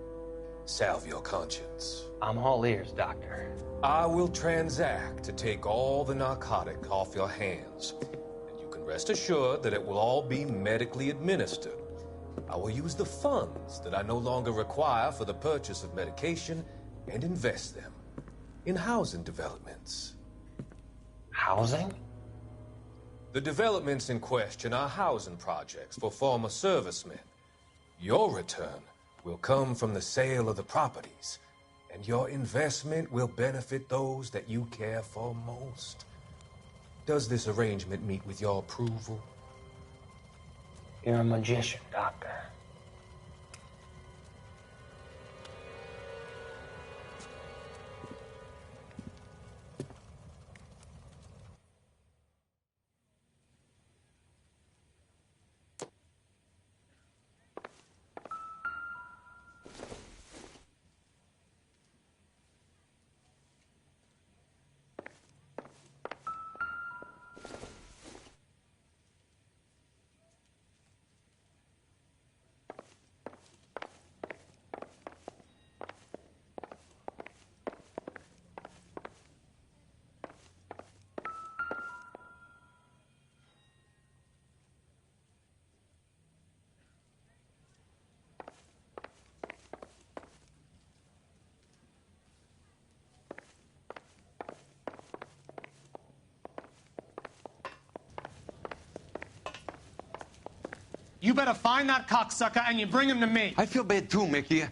salve your conscience. I'm all ears, Doctor. I will transact to take all the narcotic off your hands, and you can rest assured that it will all be medically administered. I will use the funds that I no longer require for the purchase of medication and invest them in housing developments. Housing? The developments in question are housing projects for former servicemen. Your return will come from the sale of the properties, and your investment will benefit those that you care for most. Does this arrangement meet with your approval? You're a magician, Doctor. You better find that cocksucker and you bring him to me. I feel bad too, Mickey.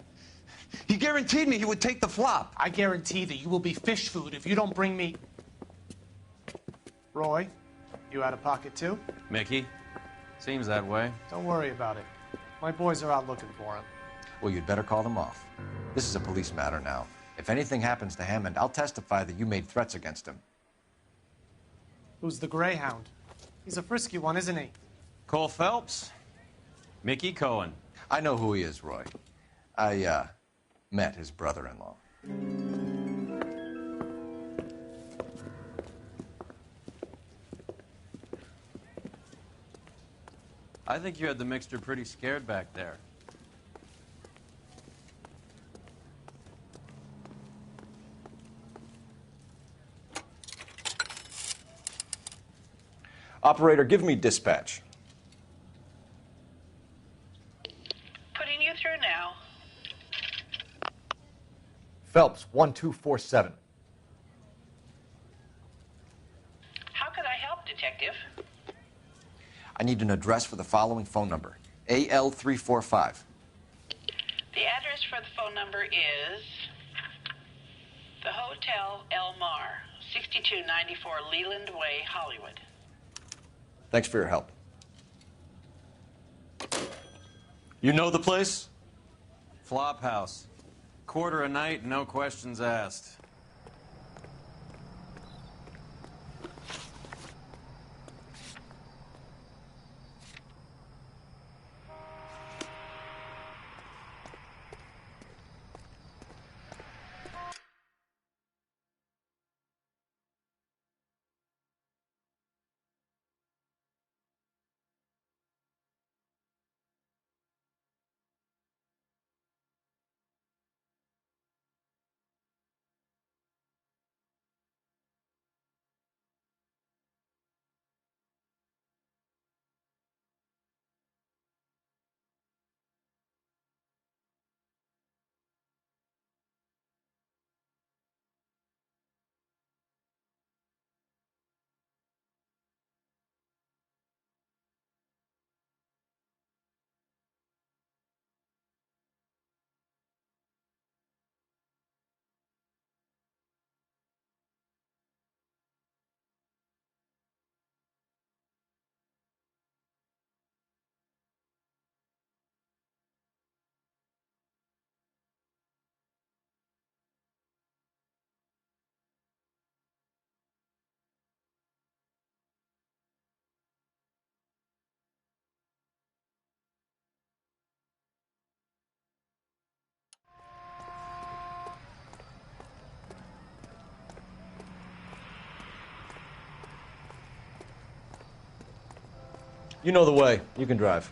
He guaranteed me he would take the flop. I guarantee that you will be fish food if you don't bring me... Roy, you out of pocket too? Mickey? Seems that way. Don't worry about it. My boys are out looking for him. Well, you'd better call them off. This is a police matter now. If anything happens to Hammond, I'll testify that you made threats against him. Who's the Greyhound? He's a frisky one, isn't he? Cole Phelps. Mickey Cohen. I know who he is, Roy. I, met his brother-in-law. I think you had the mixture pretty scared back there. Operator, give me dispatch. Putting you through now. Phelps, 1247. How could I help, Detective? I need an address for the following phone number. AL345. The address for the phone number is the Hotel El Mar, 6294 Leland Way, Hollywood. Thanks for your help. You know the place? Flop House. Quarter a night, no questions asked. You know the way. You can drive.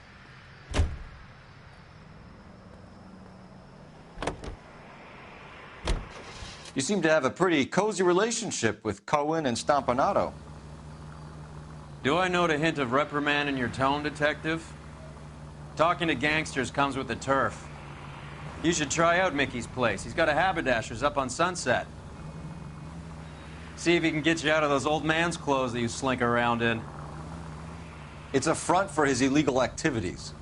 You seem to have a pretty cozy relationship with Cohen and Stompanato. Do I note a hint of reprimand in your tone, Detective? Talking to gangsters comes with the turf. You should try out Mickey's place. He's got a haberdasher's up on Sunset. See if he can get you out of those old man's clothes that you slink around in. It's a front for his illegal activities.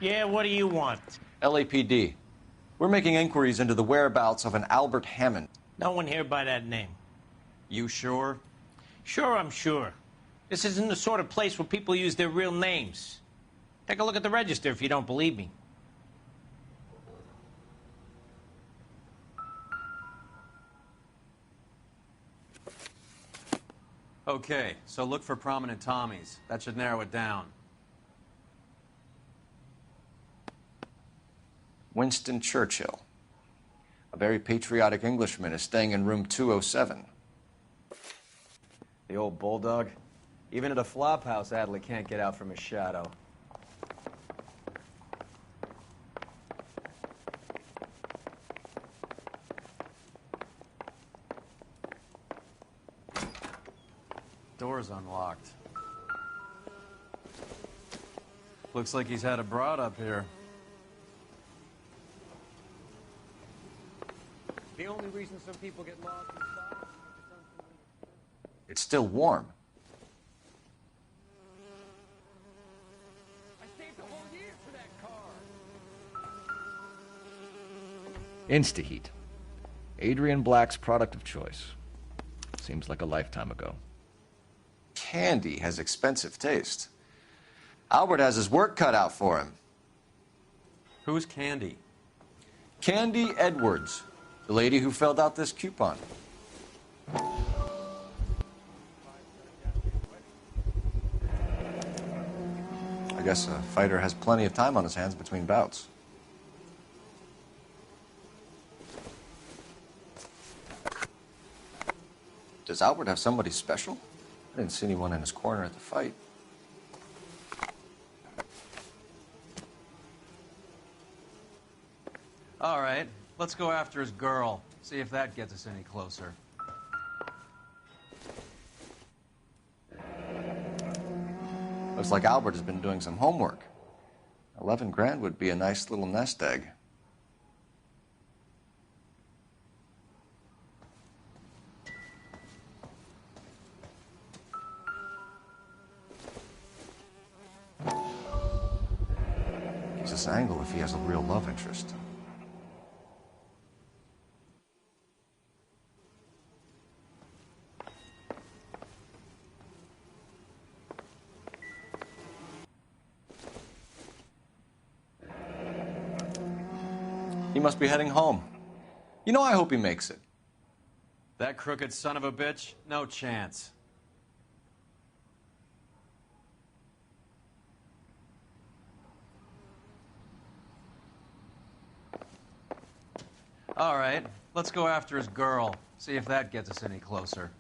Yeah, what do you want? LAPD. We're making inquiries into the whereabouts of an Albert Hammond. No one here by that name. You sure? Sure, I'm sure. This isn't the sort of place where people use their real names. Take a look at the register if you don't believe me. Okay, so look for prominent Tommies. That should narrow it down. Winston Churchill. A very patriotic Englishman is staying in room 207. The old bulldog. Even at a flop house, Adley can't get out from his shadow. Door's unlocked. Looks like he's had a broad up here. The only reason some people get lost in style. It's still warm. I saved a whole year for that car. Instaheat. Adrian Black's product of choice. Seems like a lifetime ago. Candy has expensive taste. Albert has his work cut out for him. Who's Candy? Candy Edwards, the lady who filled out this coupon. I guess a fighter has plenty of time on his hands between bouts. Does Albert have somebody special? I didn't see anyone in his corner at the fight. All right, let's go after his girl. See if that gets us any closer. Looks like Albert has been doing some homework. 11 grand would be a nice little nest egg. Gives us an angle if he has a real love interest. He must be heading home. You know, I hope he makes it. That crooked son of a bitch? No chance. All right, let's go after his girl. See if that gets us any closer.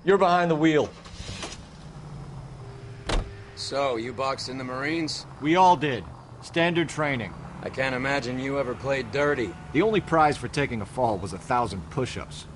You're behind the wheel. So, you boxed in the Marines? We all did. Standard training. I can't imagine you ever played dirty. The only prize for taking a fall was 1,000 push-ups.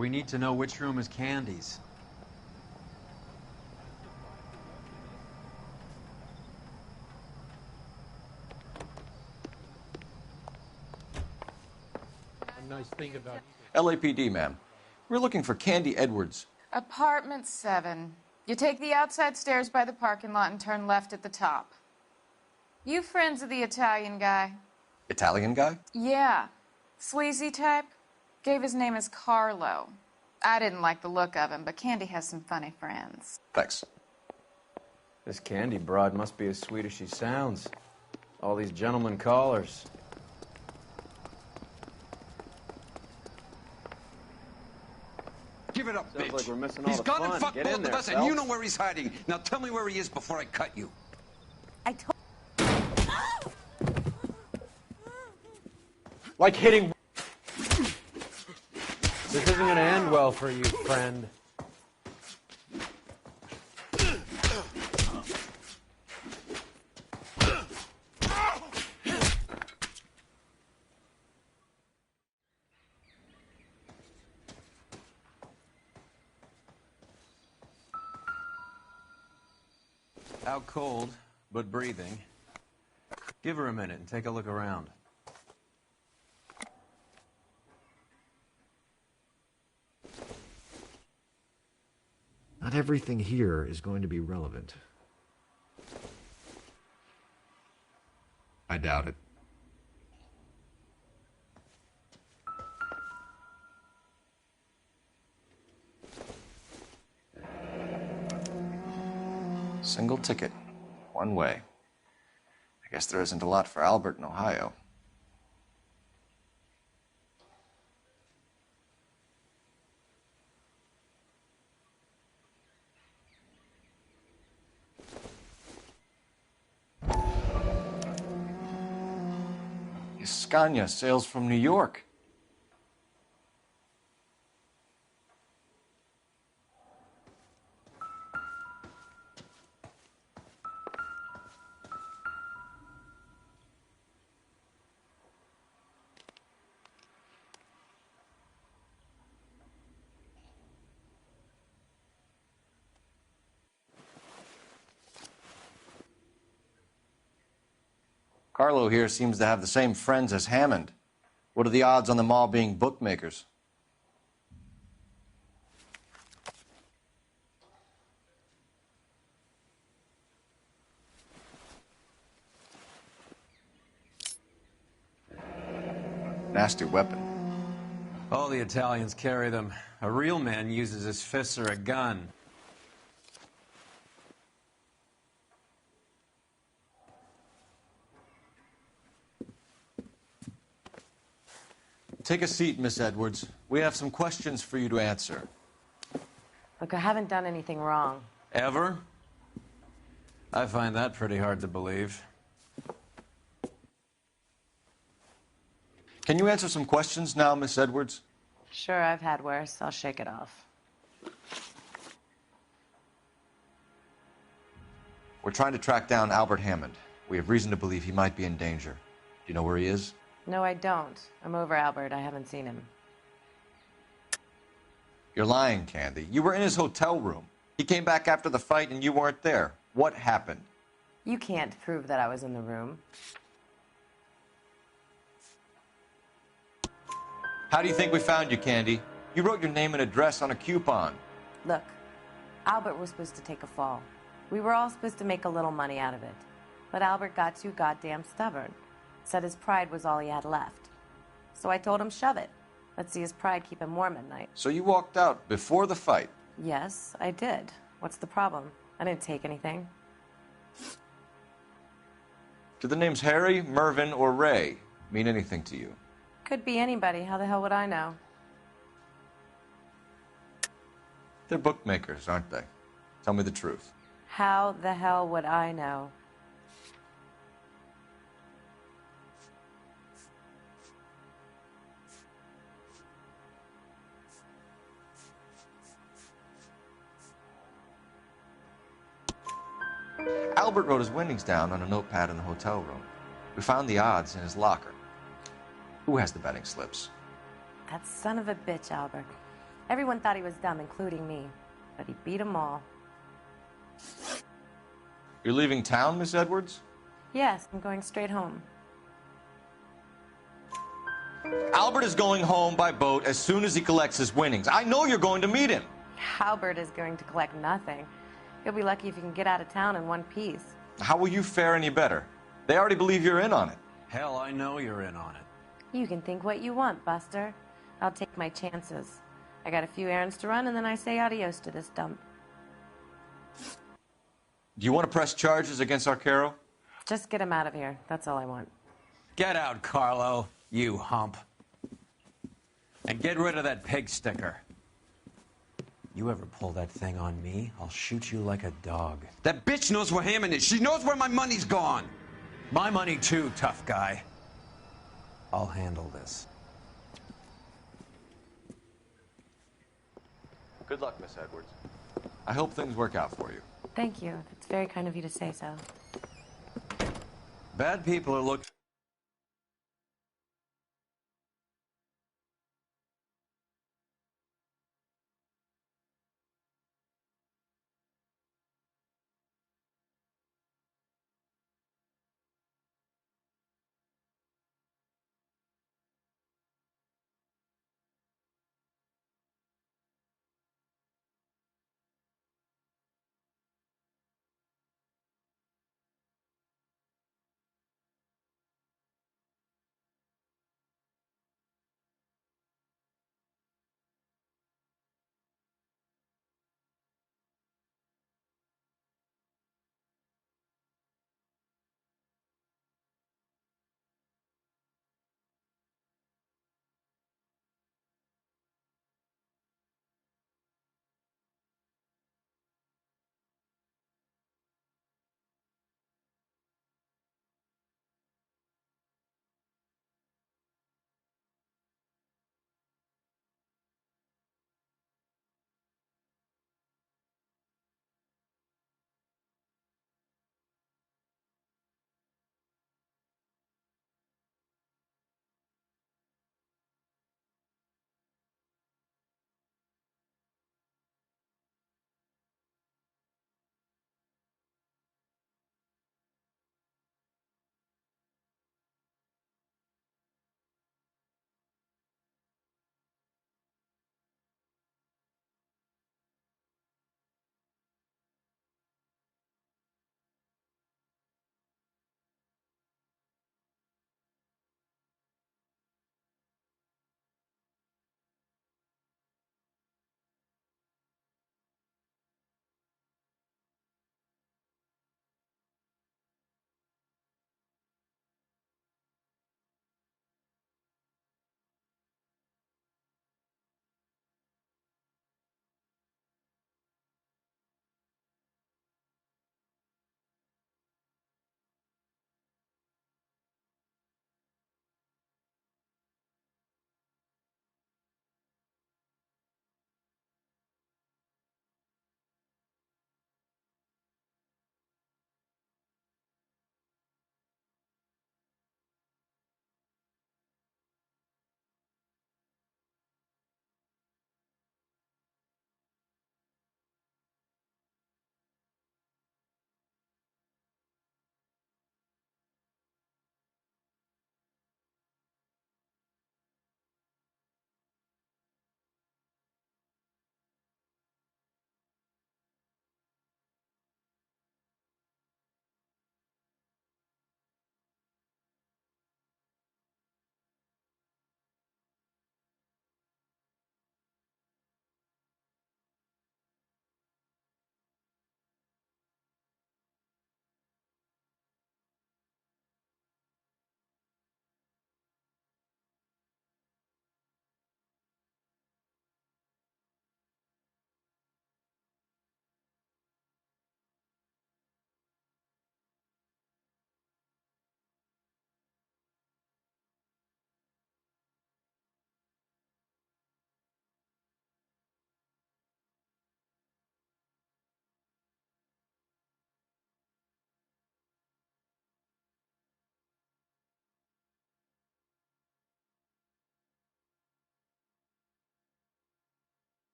We need to know which room is Candy's. A nice thing about LAPD, ma'am. We're looking for Candy Edwards. Apartment 7. You take the outside stairs by the parking lot and turn left at the top. You friends of the Italian guy? Italian guy? Yeah. Sleazy type. Gave his name as Carlo. I didn't like the look of him, but Candy has some funny friends. Thanks. This Candy broad must be as sweet as she sounds. All these gentlemen callers. Give it up, Sounds bitch. like we're missing all He's the gone fun. and fucked Get both in there, of us, and you Phelps. know where he's hiding. Now tell me where he is before I cut you. I told... Like hitting... This isn't gonna end well for you, friend. Out cold, but breathing. Give her a minute and take a look around. Not everything here is going to be relevant. I doubt it. Single ticket. One way. I guess there isn't a lot for Albert in Ohio. Scania sails from New York. Carlo here seems to have the same friends as Hammond. What are the odds on them all being bookmakers? Nasty weapon. All the Italians carry them. A real man uses his fists or a gun. Take a seat, Miss Edwards. We have some questions for you to answer. Look, I haven't done anything wrong. Ever? I find that pretty hard to believe. Can you answer some questions now, Miss Edwards? Sure, I've had worse. I'll shake it off. We're trying to track down Albert Hammond. We have reason to believe he might be in danger. Do you know where he is? No, I don't. I'm over Albert. I haven't seen him. You're lying, Candy. You were in his hotel room. He came back after the fight and you weren't there. What happened? You can't prove that I was in the room. How do you think we found you, Candy? You wrote your name and address on a coupon. Look, Albert was supposed to take a fall. We were all supposed to make a little money out of it. But Albert got too goddamn stubborn. Said his pride was all he had left. So I told him, shove it. Let's see his pride keep him warm at night. So you walked out before the fight? Yes, I did. What's the problem? I didn't take anything. Do the names Harry, Mervyn, or Ray mean anything to you? Could be anybody. How the hell would I know? They're bookmakers, aren't they? Tell me the truth. How the hell would I know? Albert wrote his winnings down on a notepad in the hotel room. We found the odds in his locker. Who has the betting slips? That son of a bitch, Albert. Everyone thought he was dumb, including me. But he beat 'em all. You're leaving town, Miss Edwards? Yes, I'm going straight home. Albert is going home by boat as soon as he collects his winnings. I know you're going to meet him. Albert is going to collect nothing. He'll be lucky if he can get out of town in one piece. How will you fare any better? They already believe you're in on it. Hell, I know you're in on it. You can think what you want, Buster. I'll take my chances. I got a few errands to run, and then I say adios to this dump. Do you want to press charges against Arcaro? Just get him out of here. That's all I want. Get out, Carlo, you hump. And get rid of that pig sticker. You ever pull that thing on me, I'll shoot you like a dog. That bitch knows where Hammond is. She knows where my money's gone. My money too, tough guy. I'll handle this. Good luck, Miss Edwards. I hope things work out for you. Thank you. It's very kind of you to say so. Bad people are looking...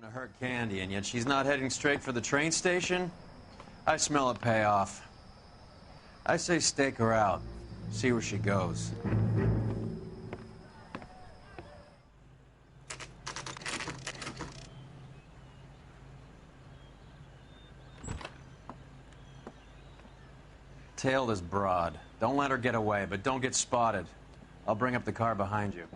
Gonna hurt Candy, and yet she's not heading straight for the train station? I smell a payoff. I say stake her out. See where she goes. Tail this broad. Don't let her get away, but don't get spotted. I'll bring up the car behind you.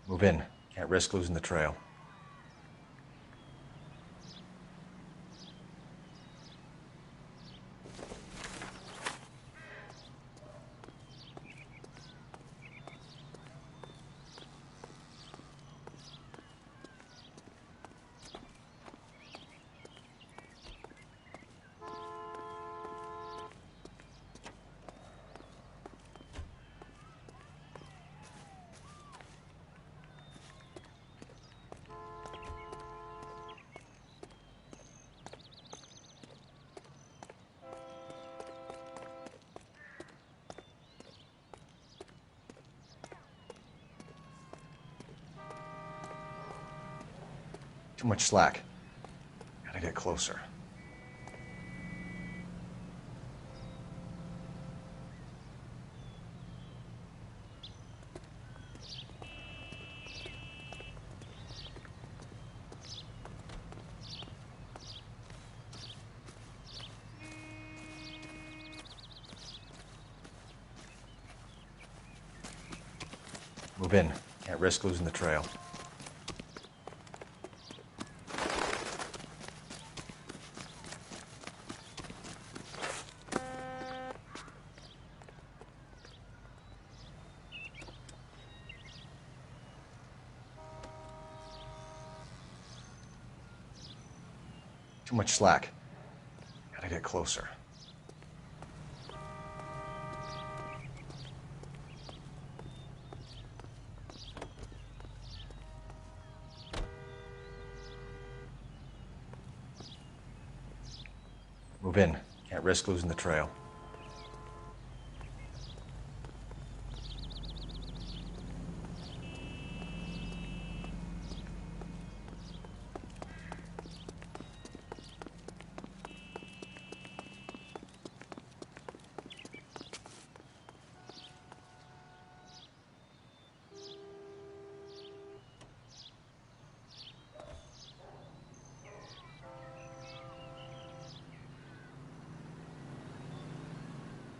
Move in. Can't risk losing the trail. Too much slack. Gotta get closer. Move in. Can't risk losing the trail. Too much slack. Gotta get closer. Move in. Can't risk losing the trail.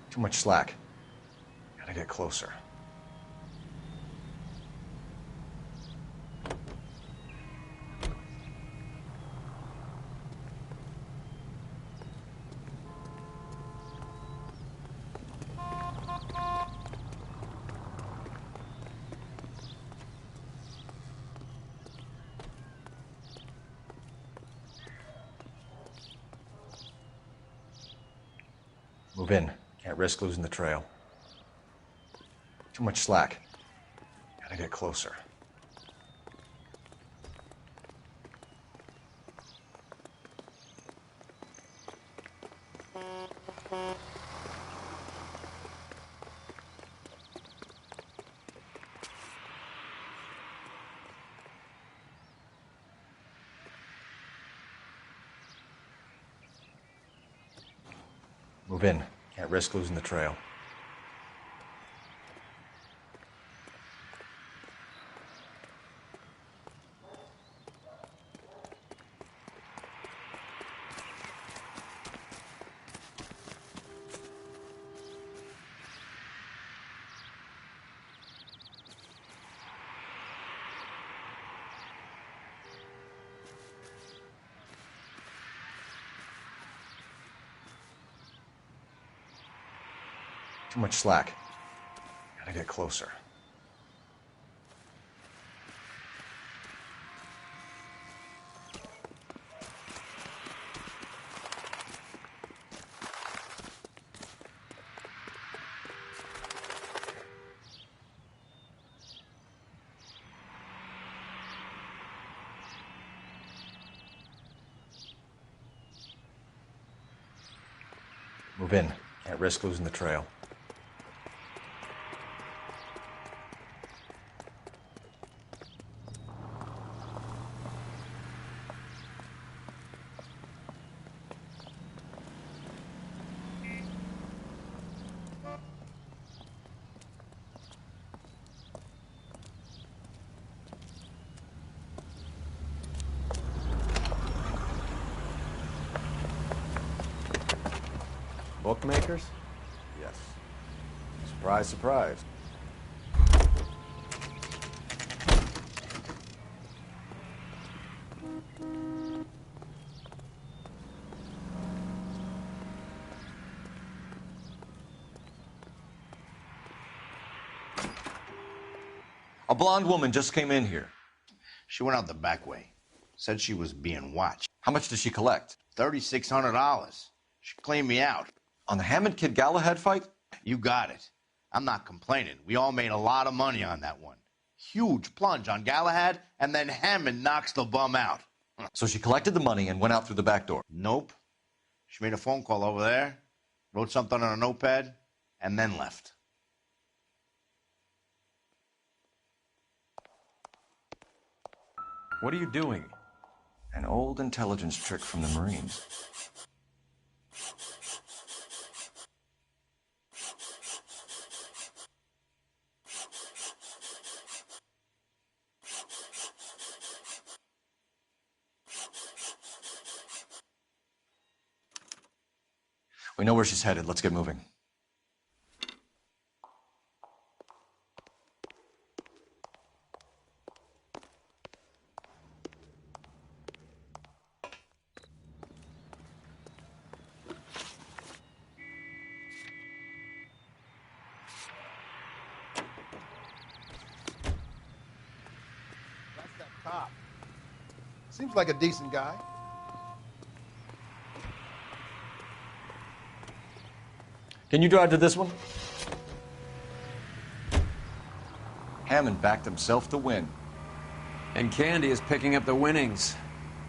Too much slack. Gotta get closer. Move in. Can't risk losing the trail. Too much slack. Gotta get closer. Move in. Can't risk losing the trail. Too much slack. Gotta get closer. Move in. Can't risk losing the trail. Bookmakers? Yes. Surprise, surprise. A blonde woman just came in here. She went out the back way. Said she was being watched. How much did she collect? $3,600. She cleaned me out. On the Hammond Kid Galahad fight? You got it. I'm not complaining. We all made a lot of money on that one. Huge plunge on Galahad, and then Hammond knocks the bum out. So she collected the money and went out through the back door? Nope. She made a phone call over there, wrote something on a notepad, and then left. What are you doing? An old intelligence trick from the Marines. We know where she's headed. Let's get moving. That's that cop. Seems like a decent guy. Can you drive to this one? Hammond backed himself to win. And Candy is picking up the winnings.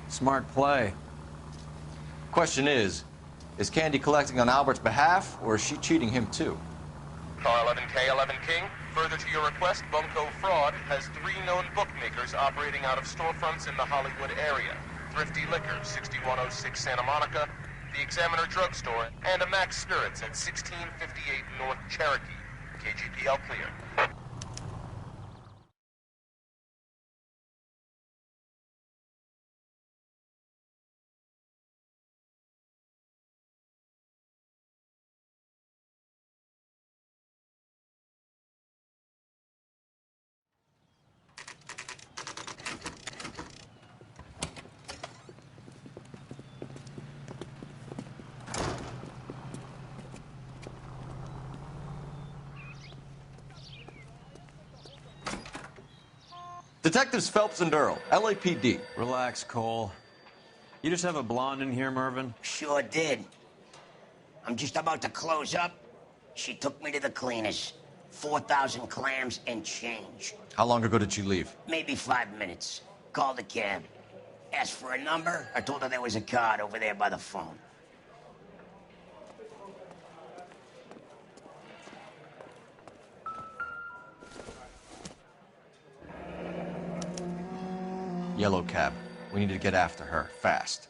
Smart play. Question is Candy collecting on Albert's behalf, or is she cheating him too? Car 11K, 11 King. Further to your request, Bunko Fraud has 3 known bookmakers operating out of storefronts in the Hollywood area. Thrifty Liquor, 6106 Santa Monica, the Examiner Drugstore, and a Max Spirits at 1658 North Cherokee. KGPL clear. Detectives Phelps and Earl, LAPD. Relax, Cole. You just have a blonde in here, Mervyn? Sure did. I'm just about to close up. She took me to the cleaners. 4,000 clams and change. How long ago did she leave? Maybe 5 minutes. Called a cab. Asked for a number. I told her there was a card over there by the phone. Yellow cab. We need to get after her, fast.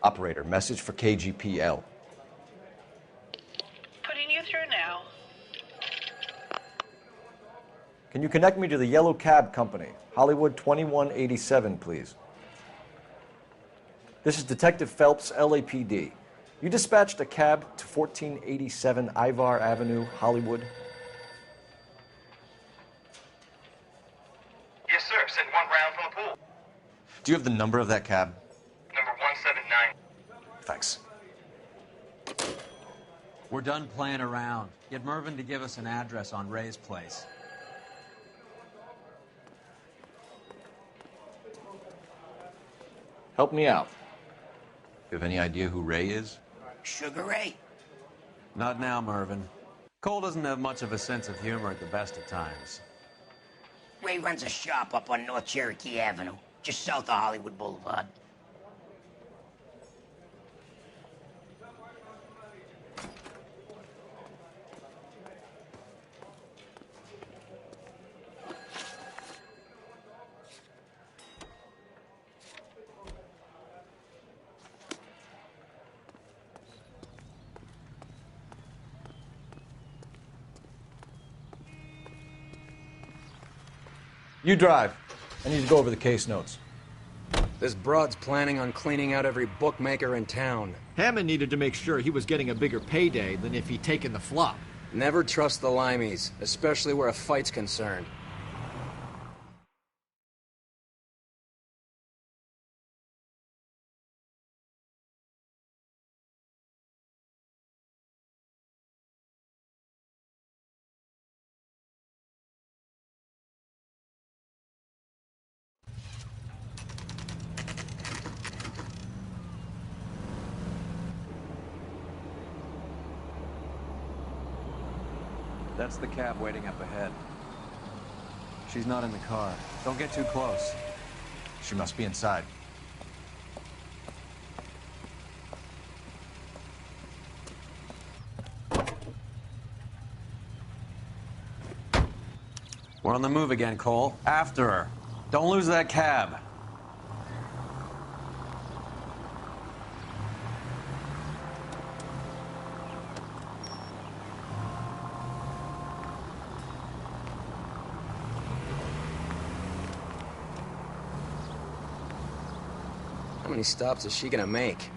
Operator, message for KGPL. Putting you through now. Can you connect me to the Yellow Cab Company, Hollywood 2187, please? This is Detective Phelps, LAPD. You dispatched a cab to 1487 Ivar Avenue, Hollywood? Yes, sir. Send one round from the pool. Do you have the number of that cab? Number 179. Thanks. We're done playing around. Get Mervyn to give us an address on Ray's place. Help me out. You have any idea who Ray is? Sugar Ray? Not now, Mervyn. Cole doesn't have much of a sense of humor at the best of times. Ray runs a shop up on North Cherokee Avenue, just south of Hollywood Boulevard. You drive. I need to go over the case notes. This broad's planning on cleaning out every bookmaker in town. Hammond needed to make sure he was getting a bigger payday than if he'd taken the flop. Never trust the limeys, especially where a fight's concerned. That's the cab waiting up ahead. She's not in the car. Don't get too close. She must be inside. We're on the move again, Cole. After her. Don't lose that cab. How many stops is she gonna make?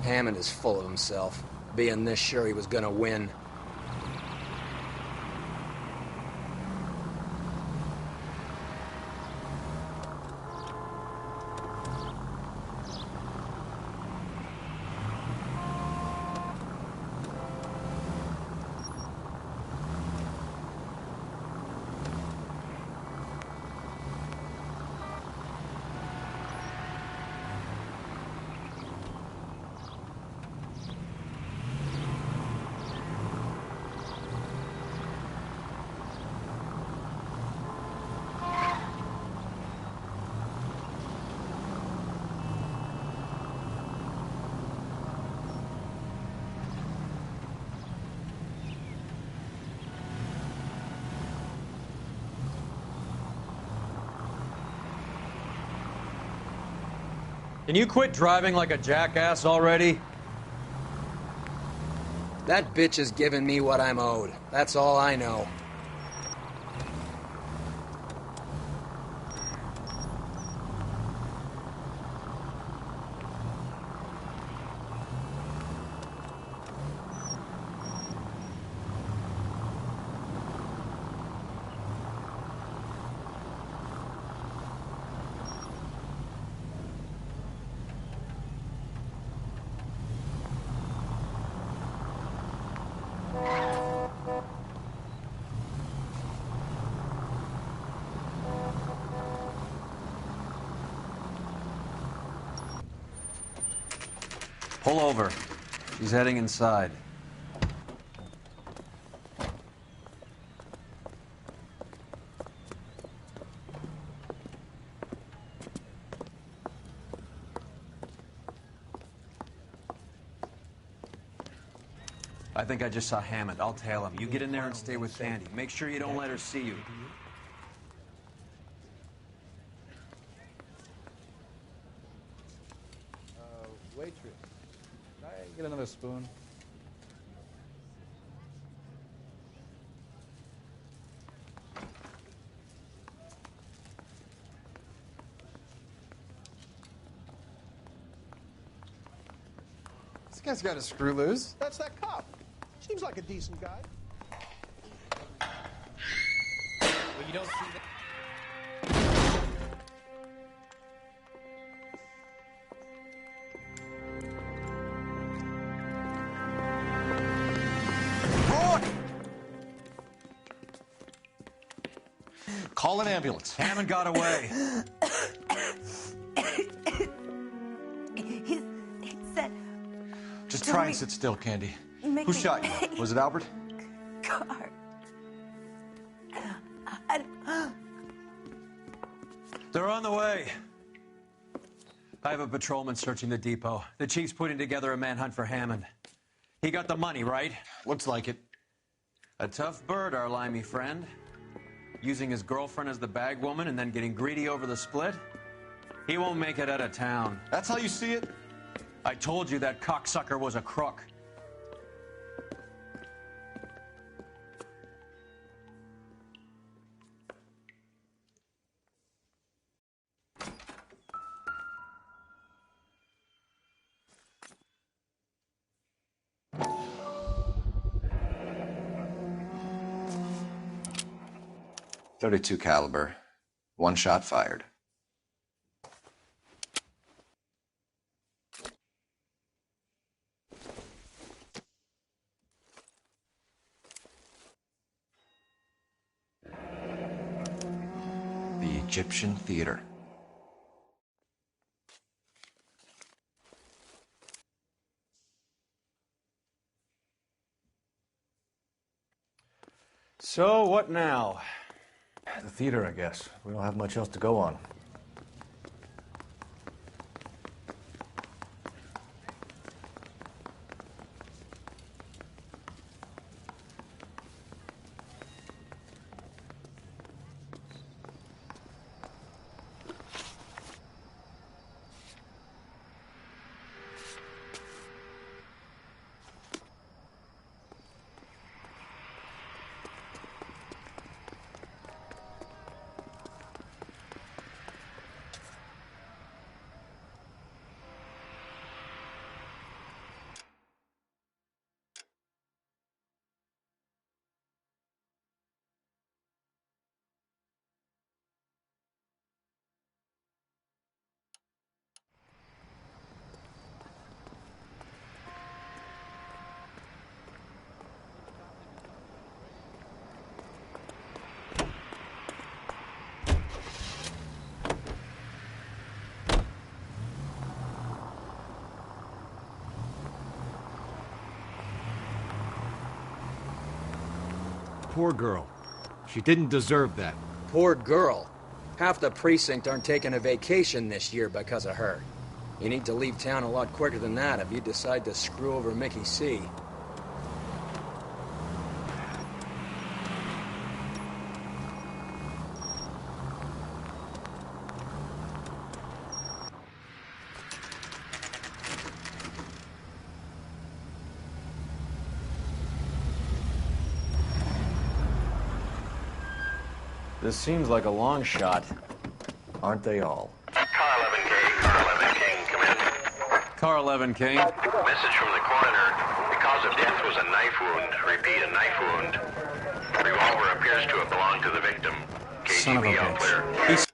Hammond is full of himself, being this sure he was gonna win. Can you quit driving like a jackass already? That bitch is giving me what I'm owed. That's all I know. Pull over. She's heading inside. I think I just saw Hammond. I'll tail him. You get in there and stay with Sandy. Make sure you don't let her see you. Waitress, can I get another spoon? This guy's got a screw loose. That's that cop. Seems like a decent guy. Well, you don't see that. Call an ambulance. Hammond got away. He said, Just try and sit still, Candy. Make Who me- shot you? Was it Albert? Car. They're on the way. I have a patrolman searching the depot. The chief's putting together a manhunt for Hammond. He got the money, right? Looks like it. A tough bird, our limey friend. Using his girlfriend as the bag woman and then getting greedy over the split? He won't make it out of town. That's how you see it? I told you that cocksucker was a crook. .32 caliber. One shot fired. The Egyptian Theater. So, what now? The theater, I guess. We don't have much else to go on. Poor girl. She didn't deserve that. Poor girl. Half the precinct aren't taking a vacation this year because of her. You need to leave town a lot quicker than that if you decide to screw over Mickey C. This seems like a long shot. Aren't they all? Car 11K, Car 11 King, come in. Car 11 King. Message from the coroner. The cause of death was a knife wound. Repeat, a knife wound. Revolver appears to have belonged to the victim. Son of a KGB out clear. bitch. He's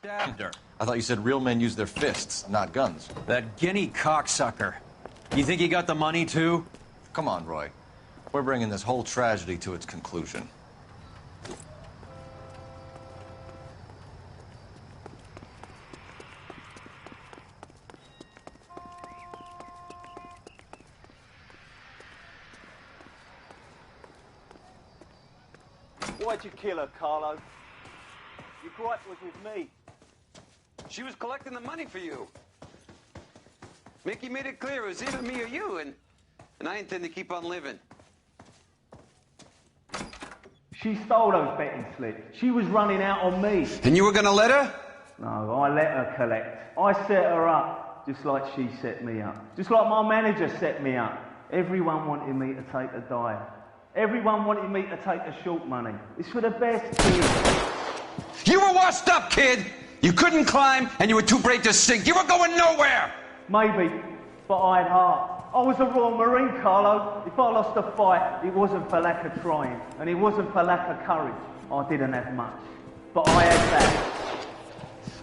stabbed her. I thought you said real men use their fists, not guns. That guinea cocksucker. You think he got the money, too? Come on, Roy. We're bringing this whole tragedy to its conclusion. Why'd you kill her, Carlo? Your gripe was with me. She was collecting the money for you. Mickey made it clear it was either me or you, and I intend to keep on living. She stole those betting slips. She was running out on me. And you were gonna let her? No, I let her collect. I set her up, just like she set me up. Just like my manager set me up. Everyone wanted me to take a dive. Everyone wanted me to take the short money. It's for the best, kid. You were washed up, kid! You couldn't climb, and you were too brave to sink. You were going nowhere! Maybe, but I had heart. I was a Royal Marine, Carlo. If I lost a fight, it wasn't for lack of trying, and it wasn't for lack of courage. I didn't have much, but I had that.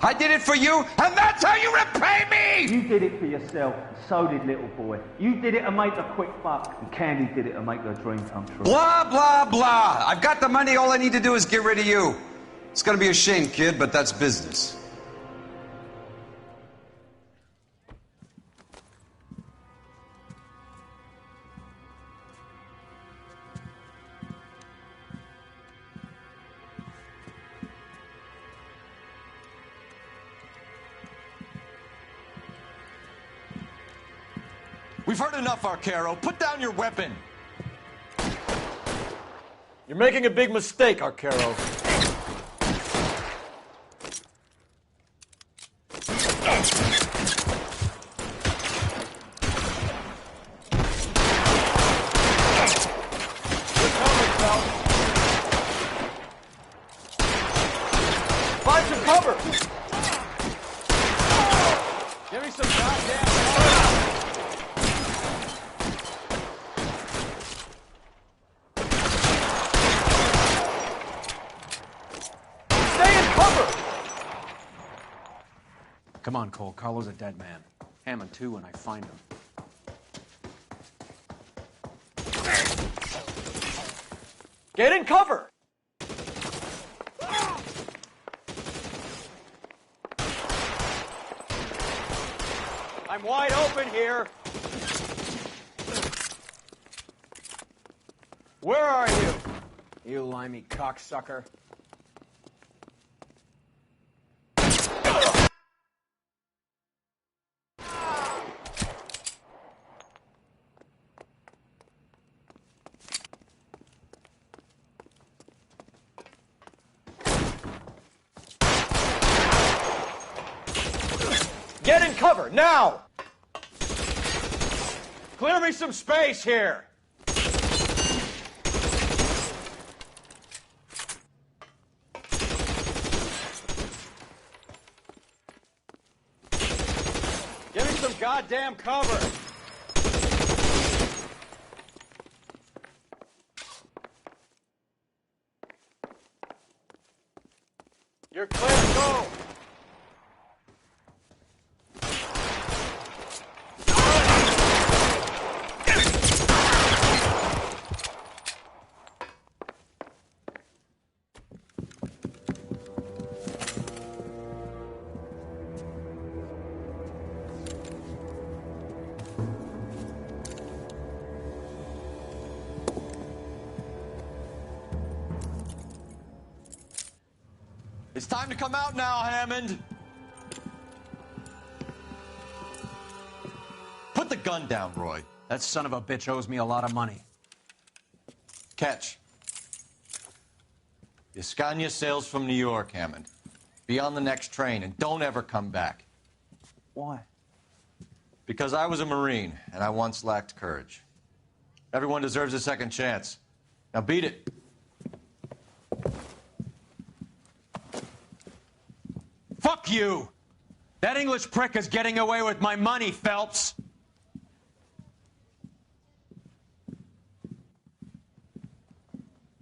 I did it for you, and that's how you repay me! You did it for yourself, so did little boy. You did it to make a quick buck, and Candy did it to make her dream come true. Blah, blah, blah. I've got the money. All I need to do is get rid of you. It's gonna be a shame, kid, but that's business. We've heard enough, Arcaro. Put down your weapon. You're making a big mistake, Arcaro. Find some cover! Give me some goddamn cover! Come on, Cole. Carlo's a dead man. Hammond, too, when I find him. Get in cover! I'm wide open here. Where are you? You limey cocksucker. Get in cover, now! Clear me some space here! Give me some goddamn cover! You're clear to go! It's time to come out now, Hammond. Put the gun down, Roy. That son of a bitch owes me a lot of money. Catch. The Escania sails from New York, Hammond. Be on the next train and don't ever come back. Why? Because I was a Marine and I once lacked courage. Everyone deserves a second chance. Now beat it. Fuck you! That English prick is getting away with my money, Phelps!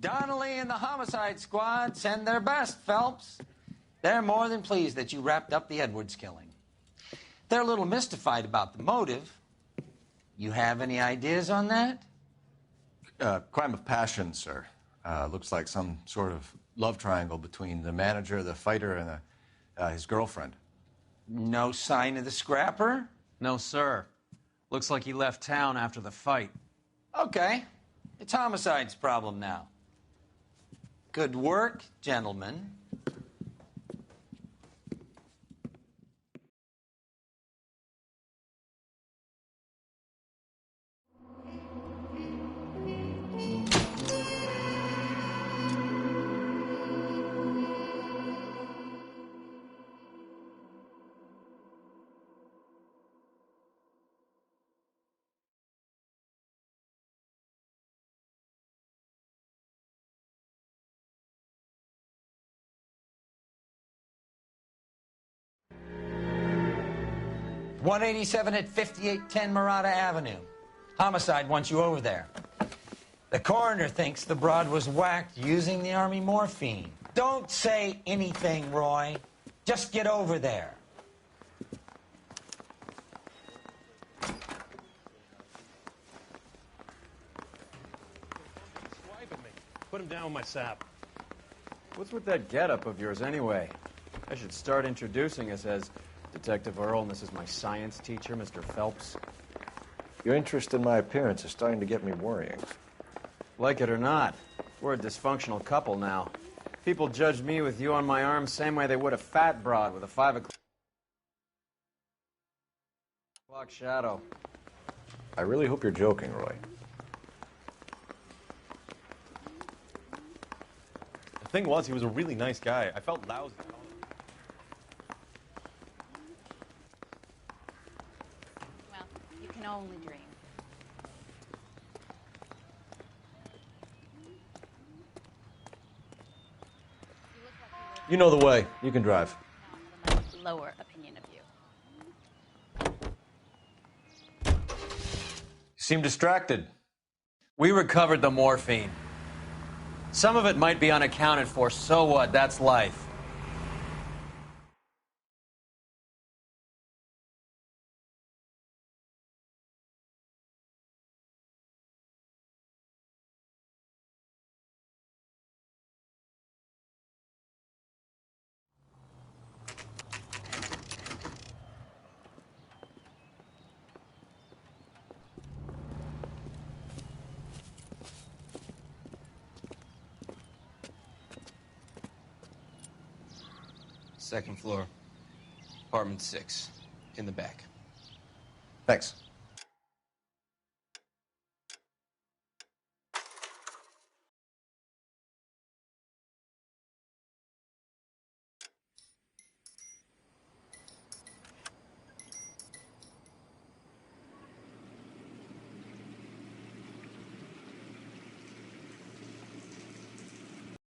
Donnelly and the homicide squad send their best, Phelps. They're more than pleased that you wrapped up the Edwards killing. They're a little mystified about the motive. You have any ideas on that? Crime of passion, sir. Looks like some sort of love triangle between the manager, the fighter, and his girlfriend. No sign of the scrapper? No, sir. Looks like he left town after the fight. Okay. It's homicide's problem now. Good work, gentlemen. .187 at 5810 Murata Avenue. Homicide wants you over there. The coroner thinks the broad was whacked using the Army morphine. Don't say anything, Roy. Just get over there. Put him down with my sap. What's with that getup of yours anyway? I should start introducing us as Detective Earl, and this is my science teacher, Mr. Phelps. Your interest in my appearance is starting to get me worrying. Like it or not, we're a dysfunctional couple now. People judge me with you on my arm same way they would a fat broad with a 5 o'clock shadow. I really hope you're joking, Roy. The thing was, he was a really nice guy. I felt lousy. Well, you can only dream. You know the way. You can drive. Now I have a much lower opinion of you. You seem distracted. We recovered the morphine. Some of it might be unaccounted for, so what? That's life. Second floor, apartment 6, in the back. Thanks.